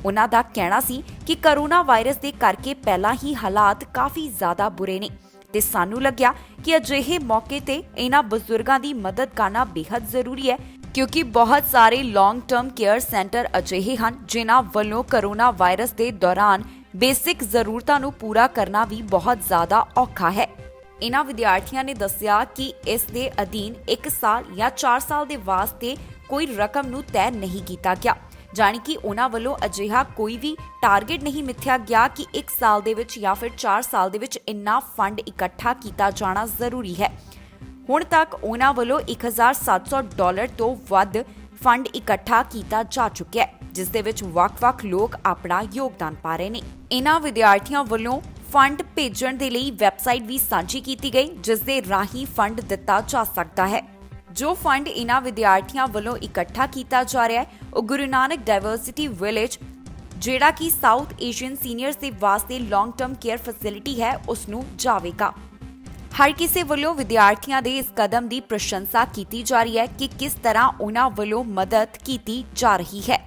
ਉਹਨਾਂ ਦਾ ਕਹਿਣਾ ਸੀ ਕਿ ਕਰੋਨਾ ਵਾਇਰਸ ਦੇ ਕਰਕੇ ਪਹਿਲਾਂ ਹੀ ਹਾਲਾਤ ਕਾਫੀ ਜ਼ਿਆਦਾ ਬੁਰੇ ਨੇ ਤੇ ਸਾਨੂੰ ਲੱਗਿਆ ਕਿ ਅਜਿਹੇ ਮੌਕੇ ਤੇ ਇਹਨਾਂ ਬਜ਼ੁਰਗਾਂ ਦੀ ਮਦਦ ਕਰਨਾ ਬੇहद ਜ਼ਰੂਰੀ ਹੈ, ਕਿਉਂਕਿ ਬਹੁਤ ਸਾਰੇ ਲੌਂਗ ਟਰਮ ਕੇਅਰ ਸੈਂਟਰ ਅਜਿਹੇ ਹਨ ਜਿਨ੍ਹਾਂ ਵੱਲੋਂ ਕਰੋਨਾ ਵਾਇਰਸ ਦੇ ਦੌਰਾਨ ਬੇਸਿਕ ਜ਼ਰੂਰਤਾਂ ਨੂੰ ਪੂਰਾ ਕਰਨਾ ਵੀ ਬਹੁਤ ਜ਼ਿਆਦਾ ਔਖਾ ਹੈ। ਇਹਨਾਂ ਵਿਦਿਆਰਥੀਆਂ ਨੇ ਦੱਸਿਆ ਕਿ ਇਸ ਦੇ ਅਧੀਨ 1 ਸਾਲ ਜਾਂ 4 ਸਾਲ ਦੇ ਵਾਸਤੇ ਕੋਈ ਰਕਮ ਨੂੰ ਤੈਅ ਨਹੀਂ ਕੀਤਾ ਗਿਆ, ਜਾਣੀ ਕਿ ਉਹਨਾਂ ਵੱਲੋਂ ਅਜਿਹਾ ਕੋਈ ਵੀ ਟਾਰਗੇਟ ਨਹੀਂ ਮਿੱਥਿਆ ਗਿਆ ਕਿ 1 ਸਾਲ ਦੇ ਵਿੱਚ ਜਾਂ ਫਿਰ 4 ਸਾਲ ਦੇ ਵਿੱਚ ਇੰਨਾ ਫੰਡ ਇਕੱਠਾ ਕੀਤਾ ਜਾਣਾ ਜ਼ਰੂਰੀ ਹੈ। ਹੁਣ ਤੱਕ ਉਹਨਾਂ ਵੱਲੋਂ $1,700 ਤੋਂ ਵੱਧ ਫੰਡ ਇਕੱਠਾ ਕੀਤਾ ਜਾ ਚੁੱਕਿਆ ਹੈ, ਜਿਸ ਦੇ ਵਿੱਚ ਵੱਖ-ਵੱਖ ਲੋਕ ਆਪਣਾ ਯੋਗਦਾਨ ਪਾ ਰਹੇ ਨੇ। ਇਹਨਾਂ ਵਿਦਿਆਰਥੀਆਂ ਵੱਲੋਂ ਫੰਡ ਭੇਜਣ ਦੇ ਲਈ ਵੈਬਸਾਈਟ ਵੀ ਸਾਂਝੀ ਕੀਤੀ ਗਈ, ਜਿਸ ਦੇ ਰਾਹੀਂ ਫੰਡ ਦਿੱਤਾ ਜਾ ਸਕਦਾ ਹੈ। ਜੋ ਫੰਡ ਇਹਨਾਂ ਵਿਦਿਆਰਥੀਆਂ ਵੱਲੋਂ ਇਕੱਠਾ ਕੀਤਾ ਜਾ ਰਿਹਾ ਹੈ, ਉਹ ਗੁਰੂ ਨਾਨਕ ਡਾਇਵਰਸਿਟੀ ਵਿਲੇਜ, ਜਿਹੜਾ ਕਿ ਸਾਊਥ ਏਸ਼ੀਅਨ ਸੀਨੀਅਰਸ ਦੇ ਵਾਸਤੇ ਲੌਂਗ ਟਰਮ ਕੇਅਰ ਫੈਸਿਲਿਟੀ ਹੈ, ਉਸ ਨੂੰ ਜਾਵੇਗਾ। ਹਰ ਕਿਸੇ ਵੱਲੋਂ ਵਿਦਿਆਰਥੀਆਂ ਦੇ ਇਸ ਕਦਮ ਦੀ ਪ੍ਰਸ਼ੰਸਾ ਕੀਤੀ ਜਾ ਰਹੀ ਹੈ ਕਿ ਕਿਸ ਤਰ੍ਹਾਂ ਉਹਨਾਂ ਵੱਲੋਂ ਮਦਦ ਕੀਤੀ ਜਾ ਰਹੀ ਹੈ।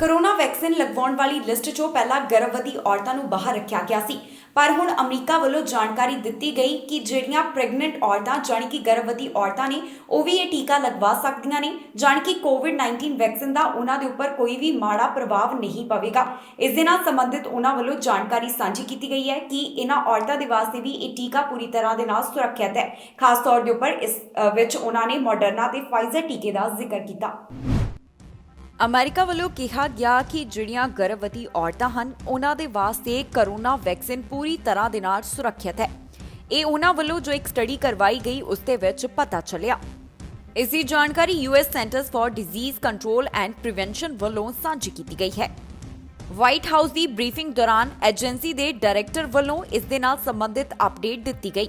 ਕੋਰੋਨਾ ਵੈਕਸੀਨ ਲਗਵਾਉਣ ਵਾਲੀ ਲਿਸਟ 'ਚੋਂ ਪਹਿਲਾਂ ਗਰਭਵਤੀ ਔਰਤਾਂ ਨੂੰ ਬਾਹਰ ਰੱਖਿਆ ਗਿਆ ਸੀ, ਪਰ ਹੁਣ ਅਮਰੀਕਾ ਵੱਲੋਂ ਜਾਣਕਾਰੀ ਦਿੱਤੀ ਗਈ ਕਿ ਜਿਹੜੀਆਂ ਪ੍ਰੈਗਨੈਂਟ ਔਰਤਾਂ ਜਾਣੀ ਕਿ ਗਰਭਵਤੀ ਔਰਤਾਂ ਨੇ, ਉਹ ਵੀ ਇਹ ਟੀਕਾ ਲਗਵਾ ਸਕਦੀਆਂ ਨੇ, ਜਾਣੀ ਕਿ ਕੋਵਿਡ-19 ਵੈਕਸੀਨ ਦਾ ਉਹਨਾਂ ਦੇ ਉੱਪਰ ਕੋਈ ਵੀ ਮਾੜਾ ਪ੍ਰਭਾਵ ਨਹੀਂ ਪਵੇਗਾ। ਇਸ ਦੇ ਨਾਲ ਸੰਬੰਧਿਤ ਉਹਨਾਂ ਵੱਲੋਂ ਜਾਣਕਾਰੀ ਸਾਂਝੀ ਕੀਤੀ ਗਈ ਹੈ ਕਿ ਇਹਨਾਂ ਔਰਤਾਂ ਦੇ ਵਾਸਤੇ ਵੀ ਇਹ ਟੀਕਾ ਪੂਰੀ ਤਰ੍ਹਾਂ ਦੇ ਨਾਲ ਸੁਰੱਖਿਅਤ ਹੈ। ਖਾਸ ਤੌਰ ਦੇ ਉੱਪਰ ਇਸ ਵਿੱਚ ਉਹਨਾਂ ਨੇ ਮੋਡਰਨਾ ਤੇ ਫਾਈਜ਼ਰ ਟੀਕੇ ਦਾ ਜ਼ਿਕਰ ਕੀਤਾ। ਅਮਰੀਕਾ ਵੱਲੋਂ ਕਿਹਾ ਗਿਆ ਕਿ ਜਿਹੜੀਆਂ ਗਰਭਵਤੀ ਔਰਤਾਂ ਹਨ, ਉਹਨਾਂ ਦੇ ਵਾਸਤੇ ਕਰੋਨਾ ਵੈਕਸੀਨ ਪੂਰੀ ਤਰ੍ਹਾਂ ਦੇ ਨਾਲ ਸੁਰੱਖਿਅਤ ਹੈ। ਇਹ ਉਹਨਾਂ ਵੱਲੋਂ ਜੋ ਇੱਕ ਸਟੱਡੀ ਕਰਵਾਈ ਗਈ ਉਸ ਦੇ ਵਿੱਚ ਪਤਾ ਚੱਲਿਆ। ਇਸ ਦੀ ਜਾਣਕਾਰੀ US Centers for Disease Control and Prevention ਵੱਲੋਂ ਸਾਂਝੀ ਕੀਤੀ ਗਈ ਹੈ। ਵਾਈਟ ਹਾਊਸ ਦੀ ਬਰੀਫਿੰਗ ਦੌਰਾਨ ਏਜੰਸੀ ਦੇ ਡਾਇਰੈਕਟਰ ਵੱਲੋਂ ਇਸ ਦੇ ਨਾਲ ਸੰਬੰਧਿਤ ਅਪਡੇਟ ਦਿੱਤੀ ਗਈ।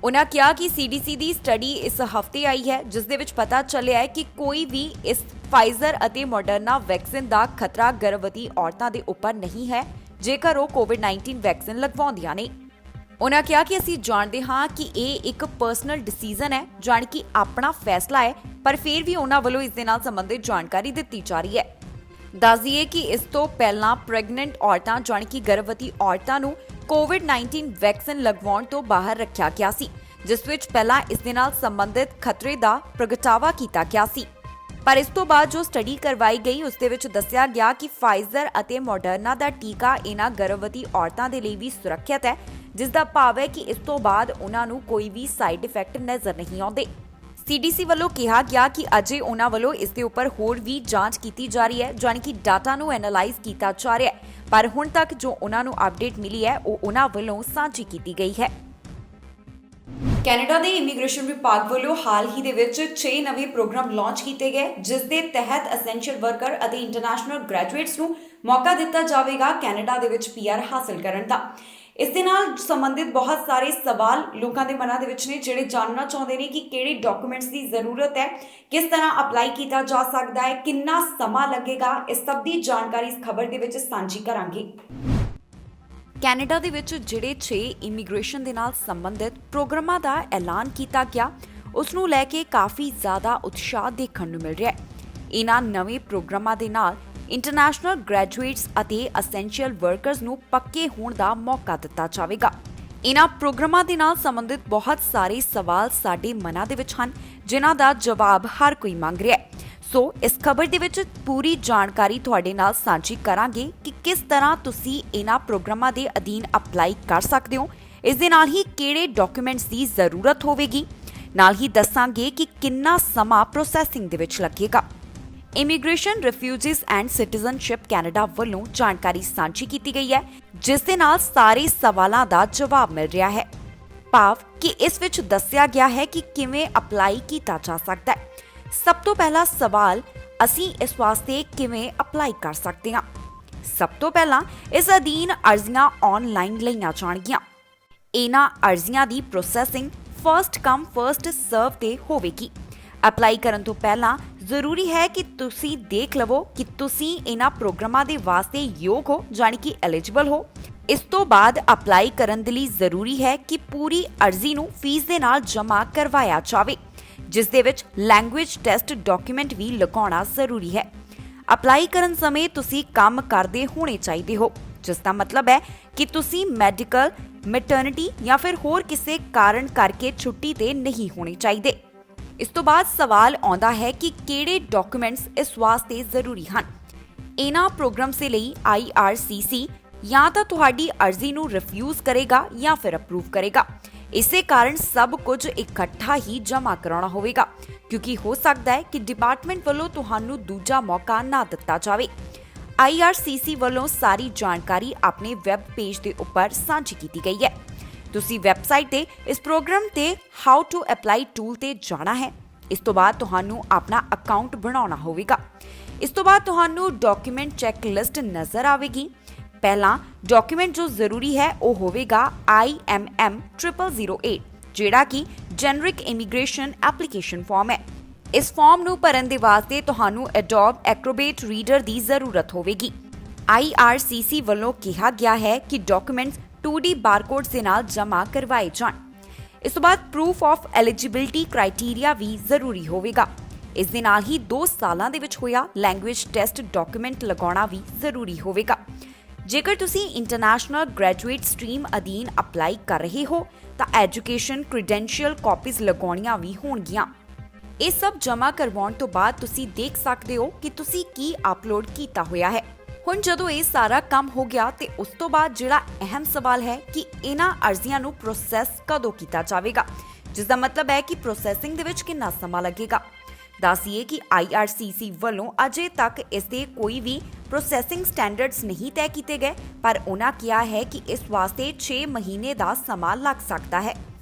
ਉਨ੍ਹਾਂ ਕਿਹਾ ਕਿ CDC ਦੀ ਸਟੱਡੀ ਇਸ ਹਫ਼ਤੇ ਆਈ ਹੈ, ਜਿਸ ਦੇ ਵਿੱਚ ਪਤਾ ਚੱਲਿਆ ਹੈ ਕਿ ਕੋਈ ਵੀ ਇਸ ਫਾਈਜ਼ਰ ਅਤੇ ਮੋਡਰਨਾ ਵੈਕਸੀਨ ਦਾ ਖਤਰਾ ਗਰਭਵਤੀ ਔਰਤਾਂ ਦੇ ਉੱਪਰ ਨਹੀਂ ਹੈ ਜੇਕਰ ਉਹ ਕੋਵਿਡ-19 ਵੈਕਸੀਨ ਲਗਵਾਉਂਦੀਆਂ ਨੇ। ਉਨ੍ਹਾਂ ਕਿਹਾ ਕਿ ਅਸੀਂ ਜਾਣਦੇ ਹਾਂ ਕਿ ਇਹ ਇੱਕ ਪਰਸਨਲ ਡਿਸੀਜਨ ਹੈ, ਜਾਣੀ ਕਿ ਆਪਣਾ ਫੈਸਲਾ ਹੈ, ਪਰ ਫਿਰ ਵੀ ਉਨ੍ਹਾਂ ਵੱਲੋਂ ਇਸ ਦੇ ਨਾਲ ਸੰਬੰਧਿਤ ਜਾਣਕਾਰੀ ਦਿੱਤੀ ਜਾ ਰਹੀ ਹੈ। ਦੱਸ ਦਈਏ ਕਿ ਇਸ ਤੋਂ ਪਹਿਲਾਂ ਪ੍ਰੈਗਨੈਂਟ ਔਰਤਾਂ ਜਾਣੀ ਕਿ ਗਰਭਵਤੀ ਔਰਤਾਂ ਨੂੰ ਕੋਵਿਡ-19 ਵੈਕਸੀਨ ਲਗਵਾਉਣ ਤੋਂ ਬਾਹਰ ਰੱਖਿਆ ਗਿਆ ਸੀ, ਜਿਸ ਵਿੱਚ ਪਹਿਲਾਂ ਇਸ ਦੇ ਨਾਲ ਸੰਬੰਧਿਤ ਖਤਰੇ ਦਾ ਪ੍ਰਗਟਾਵਾ ਕੀਤਾ ਗਿਆ ਸੀ। ਪਰ ਇਸ ਤੋਂ ਬਾਅਦ ਜੋ ਸਟੱਡੀ ਕਰਵਾਈ ਗਈ ਉਸ ਦੇ ਵਿੱਚ ਦੱਸਿਆ ਗਿਆ ਕਿ ਫਾਈਜ਼ਰ ਅਤੇ ਮੋਡਰਨਾ ਦਾ ਟੀਕਾ ਇਹਨਾਂ ਗਰਭਵਤੀ ਔਰਤਾਂ ਦੇ ਲਈ ਵੀ ਸੁਰੱਖਿਅਤ ਹੈ, ਜਿਸ ਦਾ ਭਾਵ ਹੈ ਕਿ ਇਸ ਤੋਂ ਬਾਅਦ ਉਹਨਾਂ ਨੂੰ ਕੋਈ ਵੀ ਸਾਈਡ ਇਫੈਕਟ ਨਜ਼ਰ ਨਹੀਂ ਆਉਂਦੇ। CDC ਵੱਲੋਂ ਕਿਹਾ ਗਿਆ ਕਿ ਅਜੇ ਉਹਨਾਂ ਵੱਲੋਂ ਇਸ ਦੇ ਉੱਪਰ ਹੋਰ ਵੀ ਜਾਂਚ ਕੀਤੀ ਜਾ ਰਹੀ ਹੈ, ਜਾਣੀ ਕਿ ਡਾਟਾ ਨੂੰ ਐਨਾਲਾਈਜ਼ ਕੀਤਾ ਜਾ ਰਿਹਾ ਹੈ, ਪਰ ਹੁਣ ਤੱਕ ਜੋ ਉਹਨਾਂ ਨੂੰ ਅਪਡੇਟ ਮਿਲੀ ਹੈ ਉਹ ਉਹਨਾਂ ਵੱਲੋਂ ਸਾਂਝੀ ਕੀਤੀ ਗਈ ਹੈ। ਕੈਨੇਡਾ ਦੇ ਇਮੀਗ੍ਰੇਸ਼ਨ ਵਿਭਾਗ ਵੱਲੋਂ ਹਾਲ ਹੀ ਦੇ ਵਿੱਚ 6 ਨਵੇਂ ਪ੍ਰੋਗਰਾਮ ਲਾਂਚ ਕੀਤੇ ਗਏ, ਜਿਸ ਦੇ ਤਹਿਤ ਐਸੈਂਸ਼ੀਅਲ ਵਰਕਰ ਅਤੇ ਇੰਟਰਨੈਸ਼ਨਲ ਗ੍ਰੈਜੂਏਟਸ ਨੂੰ ਮੌਕਾ ਦਿੱਤਾ ਜਾਵੇਗਾ ਕੈਨੇਡਾ ਦੇ ਵਿੱਚ PR ਹਾਸਲ ਕਰਨ ਦਾ। ਇਸ ਦੇ ਨਾਲ ਸੰਬੰਧਿਤ ਬਹੁਤ ਸਾਰੇ ਸਵਾਲ ਲੋਕਾਂ ਦੇ ਮਨਾਂ ਦੇ ਵਿੱਚ ਨੇ, ਜਿਹੜੇ ਜਾਣਨਾ ਚਾਹੁੰਦੇ ਨੇ ਕਿ ਕਿਹੜੇ ਡਾਕੂਮੈਂਟਸ ਦੀ ਜ਼ਰੂਰਤ ਹੈ, ਕਿਸ ਤਰ੍ਹਾਂ ਅਪਲਾਈ ਕੀਤਾ ਜਾ ਸਕਦਾ ਹੈ, ਕਿੰਨਾ ਸਮਾਂ ਲੱਗੇਗਾ। ਇਸ ਸਭ ਦੀ ਜਾਣਕਾਰੀ ਇਸ ਖਬਰ ਦੇ ਵਿੱਚ ਸਾਂਝੀ ਕਰਾਂਗੇ। ਕੈਨੇਡਾ ਦੇ ਵਿੱਚ ਜਿਹੜੇ 6 ਇਮੀਗ੍ਰੇਸ਼ਨ ਦੇ ਨਾਲ ਸੰਬੰਧਿਤ ਪ੍ਰੋਗਰਾਮਾਂ ਦਾ ਐਲਾਨ ਕੀਤਾ ਗਿਆ, ਉਸ ਨੂੰ ਲੈ ਕੇ ਕਾਫੀ ਜ਼ਿਆਦਾ ਉਤਸ਼ਾਹ ਦੇਖਣ ਨੂੰ ਮਿਲ ਰਿਹਾ ਹੈ। ਇਹਨਾਂ ਨਵੇਂ ਪ੍ਰੋਗਰਾਮਾਂ ਦੇ ਨਾਲ ਇੰਟਰਨੈਸ਼ਨਲ ਗ੍ਰੈਜੂਏਟਸ ਅਤੇ ਐਸੈਂਸ਼ੀਅਲ ਵਰਕਰਸ ਨੂੰ ਪੱਕੇ ਹੋਣ ਦਾ ਮੌਕਾ ਦਿੱਤਾ ਜਾਵੇਗਾ। ਇਹਨਾਂ ਪ੍ਰੋਗਰਾਮਾਂ ਦੇ ਨਾਲ ਸੰਬੰਧਿਤ ਬਹੁਤ ਸਾਰੇ ਸਵਾਲ ਸਾਡੇ ਮਨਾਂ ਦੇ ਵਿੱਚ ਹਨ, ਜਿਨ੍ਹਾਂ ਦਾ ਜਵਾਬ ਹਰ ਕੋਈ ਮੰਗ ਰਿਹਾ ਹੈ। ਸੋ ਇਸ ਖਬਰ ਦੇ ਵਿੱਚ ਪੂਰੀ ਜਾਣਕਾਰੀ ਤੁਹਾਡੇ ਨਾਲ ਸਾਂਝੀ ਕਰਾਂਗੇ ਕਿ ਕਿਸ ਤਰ੍ਹਾਂ ਤੁਸੀਂ ਇਹਨਾਂ ਪ੍ਰੋਗਰਾਮਾਂ ਦੇ ਅਧੀਨ ਅਪਲਾਈ ਕਰ ਸਕਦੇ ਹੋ, ਇਸ ਦੇ ਨਾਲ ਹੀ ਕਿਹੜੇ ਡਾਕੂਮੈਂਟਸ ਦੀ ਜ਼ਰੂਰਤ ਹੋਵੇਗੀ, ਨਾਲ ਹੀ ਦੱਸਾਂਗੇ ਕਿ ਕਿੰਨਾ ਸਮਾਂ ਪ੍ਰੋਸੈਸਿੰਗ ਦੇ ਵਿੱਚ ਲੱਗੇਗਾ। Immigration, refugees and citizenship Canada ਵੱਲੋਂ ਜਾਣਕਾਰੀ ਸਾਂਝੀ ਕੀਤੀ ਗਈ ਹੈ, ਜਿਸ ਦੇ ਨਾਲ ਸਾਰੇ ਸਵਾਲਾਂ ਦਾ ਜਵਾਬ ਮਿਲ ਰਿਹਾ ਹੈ। ਭਾਵ ਕਿ ਇਸ ਵਿੱਚ ਦੱਸਿਆ ਗਿਆ ਹੈ ਕਿ ਕਿਵੇਂ ਅਪਲਾਈ ਕੀਤਾ ਜਾ ਸਕਦਾ ਹੈ। ਸਭ ਤੋਂ ਪਹਿਲਾ ਸਵਾਲ, ਅਸੀਂ ਇਸ ਵਾਸਤੇ ਕਿਵੇਂ ਅਪਲਾਈ ਕਰ ਸਕਦੇ ਹਾਂ। ਸਭ ਤੋਂ ਪਹਿਲਾਂ ਇਸ ਅਧੀਨ ਅਰਜ਼ੀਆਂ ਆਨਲਾਈਨ ਲਈਆਂ ਜਾਣਗੀਆਂ। ਇਹਨਾਂ ਅਰਜ਼ੀਆਂ ਦੀ ਪ੍ਰੋਸੈਸਿੰਗ ਫਰਸਟ ਕਮ ਫਰਸਟ ਸਰਵ ਤੇ ਹੋਵੇਗੀ। ਅਪਲਾਈ ਕਰਨ ਤੋਂ ਪਹਿਲਾਂ ਜ਼ਰੂਰੀ ਹੈ ਕਿ ਤੁਸੀਂ ਦੇਖ ਲਵੋ ਕਿ ਤੁਸੀਂ ਇਹਨਾਂ ਪ੍ਰੋਗਰਾਮਾਂ ਦੇ ਵਾਸਤੇ ਯੋਗ ਹੋ, ਜਾਣੀ ਕਿ ਐਲੀਜੀਬਲ ਹੋ। ਇਸ ਤੋਂ ਬਾਅਦ ਅਪਲਾਈ ਕਰਨ ਦੇ ਲਈ ਜ਼ਰੂਰੀ ਹੈ ਕਿ ਪੂਰੀ ਅਰਜ਼ੀ ਨੂੰ ਫੀਸ ਦੇ ਨਾਲ ਜਮ੍ਹਾਂ ਕਰਵਾਇਆ ਜਾਵੇ, ਜਿਸ ਦੇ ਵਿੱਚ ਲੈਂਗੁਏਜ ਟੈਸਟ ਡਾਕੂਮੈਂਟ ਵੀ ਲਗਾਉਣਾ ਜ਼ਰੂਰੀ ਹੈ। ਅਪਲਾਈ ਕਰਨ ਸਮੇਂ ਤੁਸੀਂ ਕੰਮ ਕਰਦੇ ਹੋਣੇ ਚਾਹੀਦੇ ਹੋ, ਜਿਸ ਦਾ ਮਤਲਬ ਹੈ ਕਿ ਤੁਸੀਂ ਮੈਡੀਕਲ, ਮੈਟਰਨਿਟੀ ਜਾਂ ਫਿਰ ਹੋਰ ਕਿਸੇ ਕਾਰਨ ਕਰਕੇ ਛੁੱਟੀ ਤੇ ਨਹੀਂ ਹੋਣੇ ਚਾਹੀਦੇ। ਇਸ ਤੋਂ ਬਾਅਦ ਸਵਾਲ ਆਉਂਦਾ ਹੈ ਕਿ ਕਿਹੜੇ ਡਾਕੂਮੈਂਟਸ ਇਸ ਵਾਸਤੇ ਜ਼ਰੂਰੀ ਹਨ। ਇਹਨਾਂ ਪ੍ਰੋਗਰਾਮਸ ਦੇ ਲਈ IRCC ਜਾਂ ਤਾਂ ਤੁਹਾਡੀ ਅਰਜ਼ੀ ਨੂੰ ਰਿਫਿਊਜ਼ ਕਰੇਗਾ ਜਾਂ ਫਿਰ ਅਪਰੂਵ ਕਰੇਗਾ। ਇਸੇ ਕਾਰਨ ਸਭ ਕੁਝ ਇਕੱਠਾ ਹੀ ਜਮ੍ਹਾਂ ਕਰਾਉਣਾ ਹੋਵੇਗਾ, ਕਿਉਂਕਿ ਹੋ ਸਕਦਾ ਹੈ ਕਿ ਡਿਪਾਰਟਮੈਂਟ ਵੱਲੋਂ ਤੁਹਾਨੂੰ ਦੂਜਾ ਮੌਕਾ ਨਾ ਦਿੱਤਾ ਜਾਵੇ। IRCC ਵੱਲੋਂ ਸਾਰੀ ਜਾਣਕਾਰੀ ਆਪਣੇ ਵੈਬ ਪੇਜ ਦੇ ਉੱਪਰ ਸਾਂਝੀ ਕੀਤੀ ਗਈ ਹੈ। ਤੁਸੀਂ ਵੈਬਸਾਈਟ ਤੇ ਇਸ ਪ੍ਰੋਗਰਾਮ ਤੇ ਹਾਊ ਟੂ ਅਪਲਾਈ ਟੂਲ ਤੇ ਜਾਣਾ ਹੈ। ਇਸ ਤੋਂ ਬਾਅਦ ਤੁਹਾਨੂੰ ਆਪਣਾ ਅਕਾਊਂਟ ਬਣਾਉਣਾ ਹੋਵੇਗਾ। ਇਸ ਤੋਂ ਬਾਅਦ ਤੁਹਾਨੂੰ ਡਾਕੂਮੈਂਟ ਚੈੱਕ ਲਿਸਟ ਨਜ਼ਰ ਆਵੇਗੀ। ਪਹਿਲਾ ਡਾਕੂਮੈਂਟ ਜੋ ਜ਼ਰੂਰੀ ਹੈ ਉਹ ਹੋਵੇਗਾ IMM 0008, ਜਿਹੜਾ ਕਿ ਜੈਨਰਿਕ ਇਮੀਗ੍ਰੇਸ਼ਨ ਐਪਲੀਕੇਸ਼ਨ ਫਾਰਮ ਹੈ। ਇਸ ਫਾਰਮ ਨੂੰ ਭਰਨ ਦੇ ਵਾਸਤੇ ਤੁਹਾਨੂੰ Adobe Acrobat Reader ਦੀ ਜ਼ਰੂਰਤ ਹੋਵੇਗੀ। IRCC ਵੱਲੋਂ ਕਿਹਾ ਗਿਆ ਹੈ ਕਿ ਡਾਕੂਮੈਂਟਸ 2D ਬਾਰਕੋਡਸ ਦੇ ਨਾਲ ਜਮ੍ਹਾਂ ਕਰਵਾਏ ਜਾਣ। ਇਸ ਤੋਂ ਬਾਅਦ ਪ੍ਰੂਫ ਆਫ ਐਲੀਜੀਬਿਲਿਟੀ ਕ੍ਰਾਈਟੇਰੀਆ ਵੀ ਜ਼ਰੂਰੀ ਹੋਵੇਗਾ। ਇਸ ਦੇ ਨਾਲ ਹੀ 2 ਸਾਲਾਂ ਦੇ ਵਿੱਚ ਹੋਇਆ ਲੈਂਗੁਏਜ ਟੈਸਟ ਡਾਕੂਮੈਂਟ ਲਗਾਉਣਾ ਵੀ ਜ਼ਰੂਰੀ ਹੋਵੇਗਾ। ਜੇਕਰ ਤੁਸੀਂ ਇੰਟਰਨੈਸ਼ਨਲ ਗ੍ਰੈਜੂਏਟ ਸਟਰੀਮ ਅਧੀਨ ਅਪਲਾਈ ਕਰ ਰਹੇ ਹੋ ਤਾਂ ਐਜੂਕੇਸ਼ਨ ਕ੍ਰੈਡੈਂਸ਼ੀਅਲ ਕਾਪੀਜ਼ ਲਗਾਉਣੀਆਂ ਵੀ ਹੋਣਗੀਆਂ। ਇਹ ਸਭ ਜਮ੍ਹਾਂ ਕਰਵਾਉਣ ਤੋਂ ਬਾਅਦ ਤੁਸੀਂ ਦੇਖ ਸਕਦੇ ਹੋ ਕਿ ਤੁਸੀਂ ਕੀ ਅਪਲੋਡ ਕੀਤਾ ਹੋਇਆ ਹੈ। ਹੁਣ ਜਦੋਂ ਇਹ ਸਾਰਾ ਕੰਮ ਹੋ ਗਿਆ ਤੇ ਉਸ ਤੋਂ ਬਾਅਦ ਜਿਹੜਾ ਅਹਿਮ ਸਵਾਲ ਹੈ ਕਿ ਇਹਨਾਂ ਅਰਜ਼ੀਆਂ ਨੂੰ ਪ੍ਰੋਸੈਸ ਕਦੋਂ ਕੀਤਾ ਜਾਵੇਗਾ, ਜਿਸ ਦਾ ਮਤਲਬ ਹੈ ਕਿ ਪ੍ਰੋਸੈਸਿੰਗ ਦੇ ਵਿੱਚ ਕਿੰਨਾ ਸਮਾਂ ਲੱਗੇਗਾ। ਦੱਸੀਏ ਕਿ IRCC ਵੱਲੋਂ ਅਜੇ ਤੱਕ ਇਸ ਦੇ ਕੋਈ ਵੀ ਪ੍ਰੋਸੈਸਿੰਗ ਸਟੈਂਡਰਡਸ ਨਹੀਂ ਤੈਅ ਕੀਤੇ ਗਏ, ਪਰ ਉਹਨਾਂ ਕਿਹਾ ਹੈ ਕਿ ਇਸ ਵਾਸਤੇ 6 ਮਹੀਨੇ ਦਾ ਸਮਾਂ ਲੱਗ ਸਕਦਾ ਹੈ।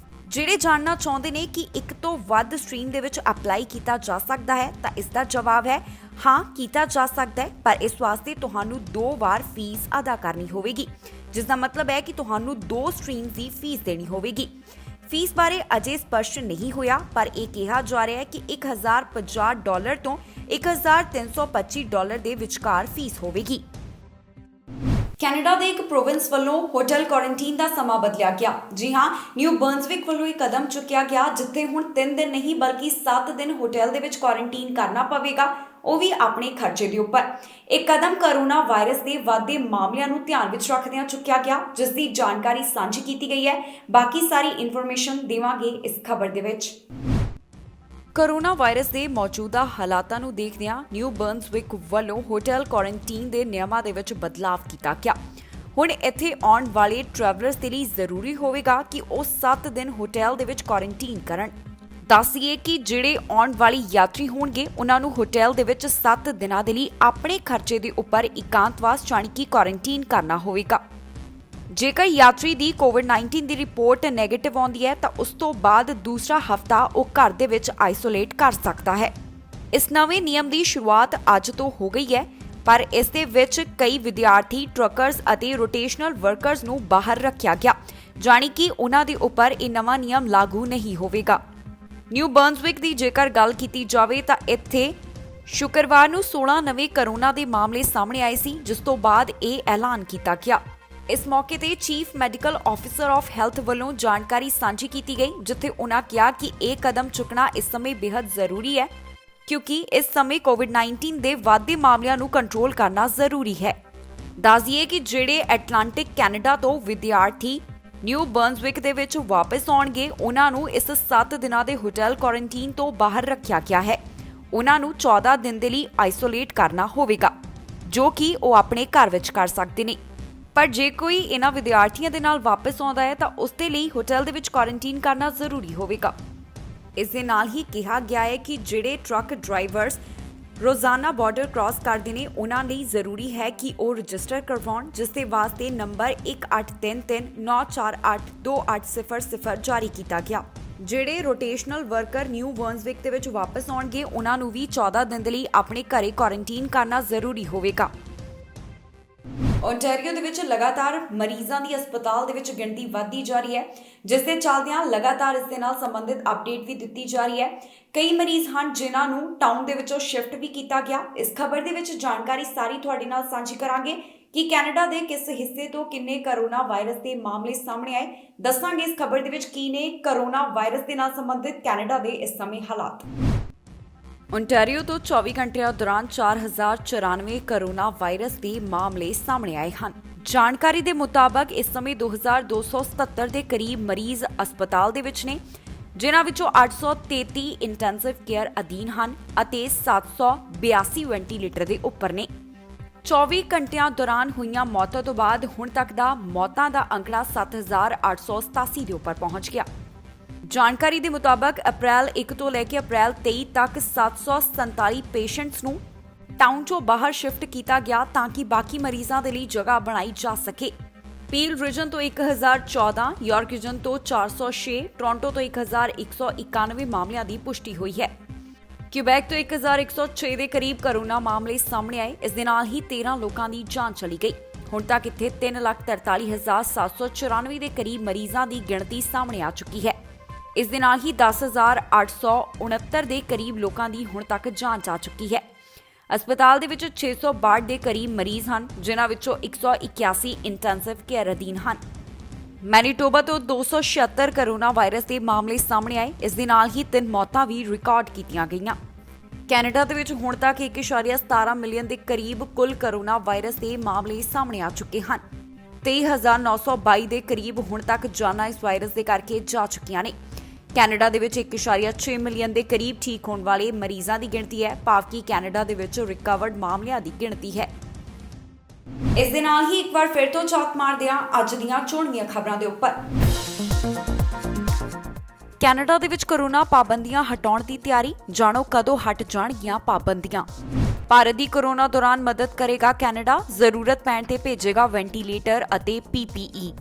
ਜਿਹੜੇ ਜਾਣਨਾ ਚਾਹੁੰਦੇ ਨੇ ਕਿ ਇੱਕ ਤੋਂ ਵੱਧ ਸਟਰੀਮ ਦੇ ਵਿੱਚ ਅਪਲਾਈ ਕੀਤਾ ਜਾ ਸਕਦਾ ਹੈ ਤਾਂ ਇਸ ਦਾ ਜਵਾਬ ਹੈ ਹਾਂ, ਕੀਤਾ ਜਾ ਸਕਦਾ ਹੈ, ਪਰ ਇਸ ਵਾਸਤੇ ਤੁਹਾਨੂੰ 2 ਵਾਰ ਫੀਸ ਅਦਾ ਕਰਨੀ ਹੋਵੇਗੀ, ਜਿਸ ਦਾ ਮਤਲਬ ਹੈ ਕਿ ਤੁਹਾਨੂੰ 2 ਸਟਰੀਮਸ ਦੀ ਫੀਸ ਦੇਣੀ ਹੋਵੇਗੀ। ਫੀਸ ਬਾਰੇ ਅਜੇ ਸਪਸ਼ਟ ਨਹੀਂ ਹੋਇਆ, ਪਰ ਇਹ ਕਿਹਾ ਜਾ ਰਿਹਾ ਹੈ ਕਿ $1050 ਤੋਂ $1325 ਦੇ ਵਿਚਕਾਰ ਫੀਸ ਹੋਵੇਗੀ। ਕੈਨੇਡਾ ਦੇ ਇੱਕ ਪ੍ਰੋਵਿੰਸ ਵੱਲੋਂ ਹੋਟਲ ਕੁਆਰੰਟਾਈਨ ਦਾ ਸਮਾਂ ਬਦਲਿਆ ਗਿਆ। ਜੀ ਹਾਂ, ਨਿਊ ਬਰਨਸਵਿਕ ਵੱਲੋਂ ਇਹ ਕਦਮ ਚੁੱਕਿਆ ਗਿਆ, ਜਿੱਥੇ ਹੁਣ 3 ਦਿਨ ਨਹੀਂ ਬਲਕਿ 7 ਦਿਨ ਹੋਟਲ ਦੇ ਵਿੱਚ ਕੁਆਰੰਟਾਈਨ ਕਰਨਾ ਪਵੇਗਾ, ਉਹ ਵੀ ਆਪਣੇ ਖਰਚੇ ਦੇ ਉੱਪਰ। ਇਹ ਕਦਮ ਕੋਰੋਨਾ ਵਾਇਰਸ ਦੇ ਵੱਧਦੇ ਮਾਮਲਿਆਂ ਨੂੰ ਧਿਆਨ ਵਿੱਚ ਰੱਖਦਿਆਂ ਚੁੱਕਿਆ ਗਿਆ, ਜਿਸ ਦੀ ਜਾਣਕਾਰੀ ਸਾਂਝੀ ਕੀਤੀ ਗਈ ਹੈ। ਬਾਕੀ ਸਾਰੀ ਇਨਫੋਰਮੇਸ਼ਨ ਦੇਵਾਂਗੇ ਇਸ ਖਬਰ ਦੇ ਵਿੱਚ। ਕੋਰੋਨਾ ਵਾਇਰਸ ਦੇ ਮੌਜੂਦਾ ਹਾਲਾਤਾਂ ਨੂੰ ਦੇਖਦਿਆਂ ਨਿਊ ਬਰਨਸਵਿਕ ਵੱਲੋਂ ਹੋਟਲ ਕੁਆਰੰਟਾਈਨ ਦੇ ਨਿਯਮਾਂ ਦੇ ਵਿੱਚ ਬਦਲਾਅ ਕੀਤਾ ਗਿਆ। ਹੁਣ ਇੱਥੇ ਆਉਣ ਵਾਲੇ ਟਰੈਵਲਰਸ ਦੇ ਲਈ ਜ਼ਰੂਰੀ ਹੋਵੇਗਾ ਕਿ ਉਹ 7 ਦਿਨ ਹੋਟਲ ਦੇ ਵਿੱਚ ਕੁਆਰੰਟਾਈਨ ਕਰਨ। ਦੱਸੀਏ ਕਿ ਜਿਹੜੇ ਆਉਣ ਵਾਲੇ ਯਾਤਰੀ ਹੋਣਗੇ ਉਹਨਾਂ ਨੂੰ ਹੋਟਲ ਦੇ ਵਿੱਚ 7 ਦਿਨਾਂ ਦੇ ਲਈ ਆਪਣੇ ਖਰਚੇ ਦੇ ਉੱਪਰ ਇਕਾਂਤਵਾਸ ਯਾਨੀ ਕਿ ਕੁਆਰੰਟਾਈਨ ਕਰਨਾ ਹੋਵੇਗਾ। ਜੇਕਰ ਯਾਤਰੀ ਦੀ ਕੋਵਿਡ-19 ਦੀ ਰਿਪੋਰਟ ਨੈਗੇਟਿਵ ਆਉਂਦੀ ਹੈ ਤਾਂ ਉਸ ਤੋਂ ਬਾਅਦ ਦੂਸਰਾ ਹਫ਼ਤਾ ਉਹ ਘਰ ਦੇ ਵਿੱਚ ਆਈਸੋਲੇਟ ਕਰ ਸਕਦਾ ਹੈ। ਇਸ ਨਵੇਂ ਨਿਯਮ ਦੀ ਸ਼ੁਰੂਆਤ ਅੱਜ ਤੋਂ ਹੋ ਗਈ ਹੈ, ਪਰ ਇਸ ਦੇ ਵਿੱਚ ਕਈ ਵਿਦਿਆਰਥੀ, ਟਰੱਕਰਸ ਅਤੇ ਰੋਟੇਸ਼ਨਲ ਵਰਕਰਸ ਨੂੰ ਬਾਹਰ ਰੱਖਿਆ ਗਿਆ, ਜਾਣੀ ਕਿ ਉਹਨਾਂ ਦੇ ਉੱਪਰ ਇਹ ਨਵਾਂ ਨਿਯਮ ਲਾਗੂ ਨਹੀਂ ਹੋਵੇਗਾ। ਨਿਊ ਬਰਨਸਵਿਕ ਦੀ ਜੇਕਰ ਗੱਲ ਕੀਤੀ ਜਾਵੇ ਤਾਂ ਇੱਥੇ ਸ਼ੁੱਕਰਵਾਰ ਨੂੰ 16 ਨਵੇਂ ਕੋਰੋਨਾ ਦੇ ਮਾਮਲੇ ਸਾਹਮਣੇ ਆਏ ਸੀ, ਜਿਸ ਤੋਂ ਬਾਅਦ ਇਹ ਐਲਾਨ ਕੀਤਾ ਗਿਆ। ਇਸ ਮੌਕੇ ਤੇ chief medical officer of health ਵੱਲੋਂ ਜਾਣਕਾਰੀ ਸਾਂਝੀ ਕੀਤੀ ਗਈ, ਜਿੱਥੇ ਉਹਨਾਂ ਕਿਹਾ ਕਿ ਇਹ ਕਦਮ ਚੁੱਕਣਾ ਇਸ ਸਮੇਂ ਬੇहद ਜ਼ਰੂਰੀ ਹੈ, ਕਿਉਂਕਿ ਇਸ ਸਮੇਂ ਕੋਵਿਡ-19 ਦੇ ਵੱਧਦੇ ਮਾਮਲਿਆਂ ਨੂੰ ਕੰਟਰੋਲ ਕਰਨਾ ਜ਼ਰੂਰੀ ਹੈ। ਦੱਸ ਦਈਏ ਕਿ ਜਿਹੜੇ ਐਟਲਾਂਟਿਕ ਕੈਨੇਡਾ ਤੋਂ ਵਿਦਿਆਰਥੀ ਨਿਊ ਬਰਨਸਵਿਕ ਦੇ ਵਿੱਚ ਵਾਪਸ ਆਉਣਗੇ, ਉਹਨਾਂ ਨੂੰ ਇਸ 7 ਦਿਨਾਂ ਦੇ ਹੋਟਲ ਕੁਆਰੰਟਾਈਨ ਤੋਂ ਬਾਹਰ ਰੱਖਿਆ ਗਿਆ ਹੈ। ਉਹਨਾਂ ਨੂੰ 14 ਦਿਨ ਦੇ ਲਈ ਆਈਸੋਲੇਟ ਕਰਨਾ ਹੋਵੇਗਾ, ਜੋ ਕਿ ਉਹ ਆਪਣੇ ਘਰ ਵਿੱਚ ਕਰ ਸਕਦੇ ਨੇ। ਪਰ ਜੇ ਕੋਈ ਇਹਨਾਂ ਵਿਦਿਆਰਥੀਆਂ ਦੇ ਨਾਲ ਵਾਪਸ ਆਉਂਦਾ ਹੈ ਤਾਂ ਉਸ ਦੇ ਲਈ ਹੋਟਲ ਦੇ ਵਿੱਚ ਕੁਆਰੰਟਾਈਨ ਕਰਨਾ ਜ਼ਰੂਰੀ ਹੋਵੇਗਾ। ਇਸ ਦੇ ਨਾਲ ਹੀ ਕਿਹਾ ਗਿਆ ਹੈ ਕਿ ਜਿਹੜੇ ਟਰੱਕ ਡਰਾਈਵਰਸ ਰੋਜ਼ਾਨਾ ਬਾਰਡਰ ਕ੍ਰਾਸ ਕਰਦੇ ਨੇ, ਉਹਨਾਂ ਲਈ ਜ਼ਰੂਰੀ ਹੈ ਕਿ ਉਹ ਰਜਿਸਟਰ ਕਰਵਾਉਣ, ਜਿਸ ਦੇ ਵਾਸਤੇ ਨੰਬਰ 1833948280 ਜਾਰੀ ਕੀਤਾ ਗਿਆ। ਜਿਹੜੇ ਰੋਟੇਸ਼ਨਲ ਵਰਕਰ ਨਿਊ ਬਰਨਸਵਿਕ ਦੇ ਵਿੱਚ ਵਾਪਸ ਆਉਣਗੇ, ਉਹਨਾਂ ਨੂੰ ਵੀ 14 ਦਿਨ ਦੇ ਲਈ ਆਪਣੇ ਘਰੇ ਕੁਆਰੰਟਾਈਨ ਕਰਨਾ ਜ਼ਰੂਰੀ ਹੋਵੇਗਾ। ਓਨਟਾਰੀਓ ਦੇ ਵਿੱਚ ਲਗਾਤਾਰ ਮਰੀਜ਼ਾਂ ਦੀ ਹਸਪਤਾਲ ਦੇ ਵਿੱਚ ਗਿਣਤੀ ਵਧਦੀ ਜਾ ਰਹੀ ਹੈ, ਜਿਸ ਦੇ ਚੱਲਦਿਆਂ ਲਗਾਤਾਰ ਇਸ ਦੇ ਨਾਲ ਸੰਬੰਧਿਤ ਅਪਡੇਟ ਵੀ ਦਿੱਤੀ ਜਾ ਰਹੀ ਹੈ। ਕਈ ਮਰੀਜ਼ ਹਨ ਜਿਨ੍ਹਾਂ ਨੂੰ ਟਾਊਨ ਦੇ ਵਿੱਚੋਂ ਸ਼ਿਫਟ ਵੀ ਕੀਤਾ ਗਿਆ। ਇਸ ਖਬਰ ਦੇ ਵਿੱਚ ਜਾਣਕਾਰੀ ਸਾਰੀ ਤੁਹਾਡੇ ਨਾਲ ਸਾਂਝੀ ਕਰਾਂਗੇ ਕਿ ਕੈਨੇਡਾ ਦੇ ਕਿਸ ਹਿੱਸੇ ਤੋਂ ਕਿੰਨੇ ਕੋਰੋਨਾ ਵਾਇਰਸ ਦੇ ਮਾਮਲੇ ਸਾਹਮਣੇ ਆਏ। ਦੱਸਾਂਗੇ ਇਸ ਖਬਰ ਦੇ ਵਿੱਚ ਕੀ ਨੇ ਕੋਰੋਨਾ ਵਾਇਰਸ ਦੇ ਨਾਲ ਸੰਬੰਧਿਤ ਕੈਨੇਡਾ ਦੇ ਇਸ ਸਮੇਂ ਹਾਲਾਤ। ਓਨਟਾਰੀਓ ਤੋਂ 24 ਘੰਟਿਆਂ ਦੌਰਾਨ 4094 ਕੋਰੋਨਾ ਵਾਇਰਸ ਦੇ ਮਾਮਲੇ ਸਾਹਮਣੇ ਆਏ ਹਨ। ਜਾਣਕਾਰੀ ਦੇ ਮੁਤਾਬਕ ਇਸ ਸਮੇਂ 2277 ਦੇ ਕਰੀਬ ਮਰੀਜ਼ ਹਸਪਤਾਲ ਦੇ ਵਿੱਚ ਨੇ, ਜਿਨ੍ਹਾਂ ਵਿੱਚੋਂ 833 ਇੰਟੈਂਸਿਵ ਕੇਅਰ ਅਧੀਨ ਹਨ ਅਤੇ 782 ਵੈਂਟੀਲੇਟਰ ਦੇ ਉੱਪਰ ਨੇ। 24 ਘੰਟਿਆਂ ਦੌਰਾਨ ਹੋਈਆਂ ਮੌਤਾਂ ਤੋਂ ਬਾਅਦ ਹੁਣ ਤੱਕ ਦਾ ਮੌਤਾਂ ਦਾ ਅੰਕੜਾ 7887 ਦੇ ਉੱਪਰ ਪਹੁੰਚ ਗਿਆ। ਜਾਣਕਾਰੀ ਦੇ ਮੁਤਾਬਕ ਅਪ੍ਰੈਲ 1 ਤੋਂ ਲੈ ਕੇ ਅਪ੍ਰੈਲ 23 ਤੱਕ 747 ਪੇਸ਼ੈਂਟਸ ਨੂੰ ਟਾਊਨ ਤੋਂ ਬਾਹਰ ਸ਼ਿਫਟ ਕੀਤਾ ਗਿਆ ਤਾਂ ਕਿ ਬਾਕੀ ਮਰੀਜ਼ਾਂ ਦੇ ਲਈ ਜਗ੍ਹਾ ਬਣਾਈ ਜਾ ਸਕੇ। ਪੀਲ ਰੀਜਨ ਤੋਂ 1014, ਯਾਰਕ ਰੀਜਨ ਤੋਂ 406, ਟੋਰਾਂਟੋ ਤੋਂ 1191 ਮਾਮਲਿਆਂ ਦੀ ਪੁਸ਼ਟੀ ਹੋਈ ਹੈ। ਕਿਊਬੈਕ ਤੋਂ 1106 ਦੇ ਕਰੀਬ ਕੋਰੋਨਾ ਮਾਮਲੇ ਸਾਹਮਣੇ ਆਏ। ਇਸ ਦੇ ਨਾਲ ਹੀ 13 ਲੋਕਾਂ ਦੀ ਜਾਨ ਚਲੀ ਗਈ। ਹੁਣ ਤੱਕ ਇੱਥੇ 3,43,794 ਦੇ ਕਰੀਬ ਮਰੀਜ਼ਾਂ ਦੀ ਗਿਣਤੀ ਸਾਹਮਣੇ ਆ ਚੁੱਕੀ ਹੈ। ਇਸ ਦੇ ਨਾਲ ਹੀ 10,869 ਦੇ ਕਰੀਬ ਲੋਕਾਂ ਦੀ ਹੁਣ ਤੱਕ ਜਾਨ ਆ ਚੁੱਕੀ ਹੈ। ਹਸਪਤਾਲ ਦੇ ਵਿੱਚ 662 ਦੇ ਕਰੀਬ ਮਰੀਜ਼ ਹਨ, ਜਿਨ੍ਹਾਂ ਵਿੱਚੋਂ 181 ਇੰਟੈਂਸਿਵ ਕੇਅਰ ਅਧੀਨ ਹਨ। ਮੈਨੀਟੋਬਾ ਤੋਂ 276 ਕੋਰੋਨਾ ਵਾਇਰਸ ਦੇ ਮਾਮਲੇ ਸਾਹਮਣੇ ਆਏ। ਇਸ ਦੇ ਨਾਲ ਹੀ 3 ਮੌਤਾਂ ਵੀ ਰਿਕਾਰਡ ਕੀਤੀਆਂ ਗਈਆਂ। ਕੈਨੇਡਾ ਦੇ ਵਿੱਚ ਹੁਣ ਤੱਕ 1.17 ਮਿਲੀਅਨ ਦੇ ਕਰੀਬ ਕੁੱਲ ਕੋਰੋਨਾ ਵਾਇਰਸ ਦੇ ਮਾਮਲੇ ਸਾਹਮਣੇ ਆ ਚੁੱਕੇ ਹਨ। 23,922 ਦੇ ਕਰੀਬ ਹੁਣ ਤੱਕ ਜਾਨਾਂ ਇਸ ਵਾਇਰਸ ਦੇ ਕਰਕੇ ਜਾ ਚੁੱਕੀਆਂ ਨੇ। ਕੈਨੇਡਾ ਦੇ ਵਿੱਚ 1.6 ਮਿਲੀਅਨ ਦੇ ਕਰੀਬ ਠੀਕ ਹੋਣ ਵਾਲੇ ਮਰੀਜ਼ਾਂ ਦੀ ਗਿਣਤੀ ਹੈ, ਭਾਵ ਕਿ ਕੈਨੇਡਾ ਦੇ ਵਿੱਚ ਰਿਕਵਰਡ ਮਾਮਲਿਆਂ ਦੀ ਗਿਣਤੀ ਹੈ। ਇਸ ਦੇ ਨਾਲ ਹੀ ਇੱਕ ਵਾਰ ਫਿਰ ਤੋਂ ਝਾਤ ਮਾਰਦੇ ਹਾਂ ਅੱਜ ਦੀਆਂ ਚੋਣਵੀਆਂ ਖਬਰਾਂ ਦੇ ਉੱਪਰ। ਕੈਨੇਡਾ ਦੇ ਵਿੱਚ ਕੋਰੋਨਾ ਪਾਬੰਦੀਆਂ ਹਟਾਉਣ ਦੀ ਤਿਆਰੀ, ਜਾਣੋ ਕਦੋਂ ਹਟ ਜਾਣਗੀਆਂ ਪਾਬੰਦੀਆਂ। ਭਾਰਤ ਦੀ ਕੋਰੋਨਾ ਦੌਰਾਨ ਮਦਦ ਕਰੇਗਾ ਕੈਨੇਡਾ, ਜ਼ਰੂਰਤ ਪੈਣ ਤੇ ਭੇਜੇਗਾ ਵੈਂਟੀਲੇਟਰ ਅਤੇ PPE।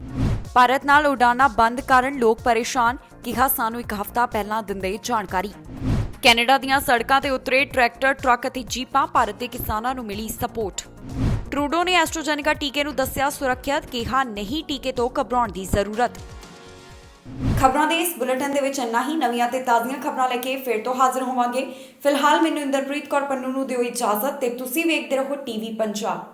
ਭਾਰਤ ਨਾਲ ਉਡਾਨਾਂ ਬੰਦ ਕਾਰਨ ਲੋਕ ਪਰੇਸ਼ਾਨ, ਕਿਹਾ ਸਾਨੂੰ ਇੱਕ ਹਫ਼ਤਾ ਪਹਿਲਾਂ ਦਿੰਦੇ ਜਾਣਕਾਰੀ। ਕੈਨੇਡਾ ਦੀਆਂ ਸੜਕਾਂ ਤੇ ਉਤਰੇ ਟਰੈਕਟਰ, ਟਰੱਕ ਅਤੇ ਜੀਪਾਂ, ਭਾਰਤ ਦੇ ਕਿਸਾਨਾਂ ਨੂੰ ਮਿਲੀ ਸਪੋਰਟ। ਟਰੂਡੋ ਨੇ ਐਸਟ੍ਰਾਜੈਨੇਕਾ ਟੀਕੇ ਨੂੰ ਦੱਸਿਆ ਸੁਰੱਖਿਅਤ, ਕਿਹਾ ਨਹੀਂ ਟੀਕੇ ਤੋਂ ਘਬਰਾਉਣ ਦੀ ਜ਼ਰੂਰਤ। ਖਬਰਾਂ ਦੇ ਇਸ ਬੁਲੇਟਿਨ ਦੇ ਵਿੱਚ ਇੰਨਾ ਹੀ। ਨਵੀਆਂ ਤੇ ਤਾਜ਼ੀਆਂ ਖਬਰਾਂ ਲੈ ਕੇ ਫਿਰ ਤੋਂ ਹਾਜ਼ਰ ਹੋਵਾਂਗੇ। ਫਿਲਹਾਲ ਮੈਨੂੰ ਇੰਦਰਪ੍ਰੀਤ ਕੌਰ ਪੰਨੂ ਨੂੰ ਦਿਓ ਇਜਾਜ਼ਤ ਤੇ ਤੁਸੀਂ ਵੇਖਦੇ ਰਹੋ ਟੀਵੀ ਪੰਜਾਬ।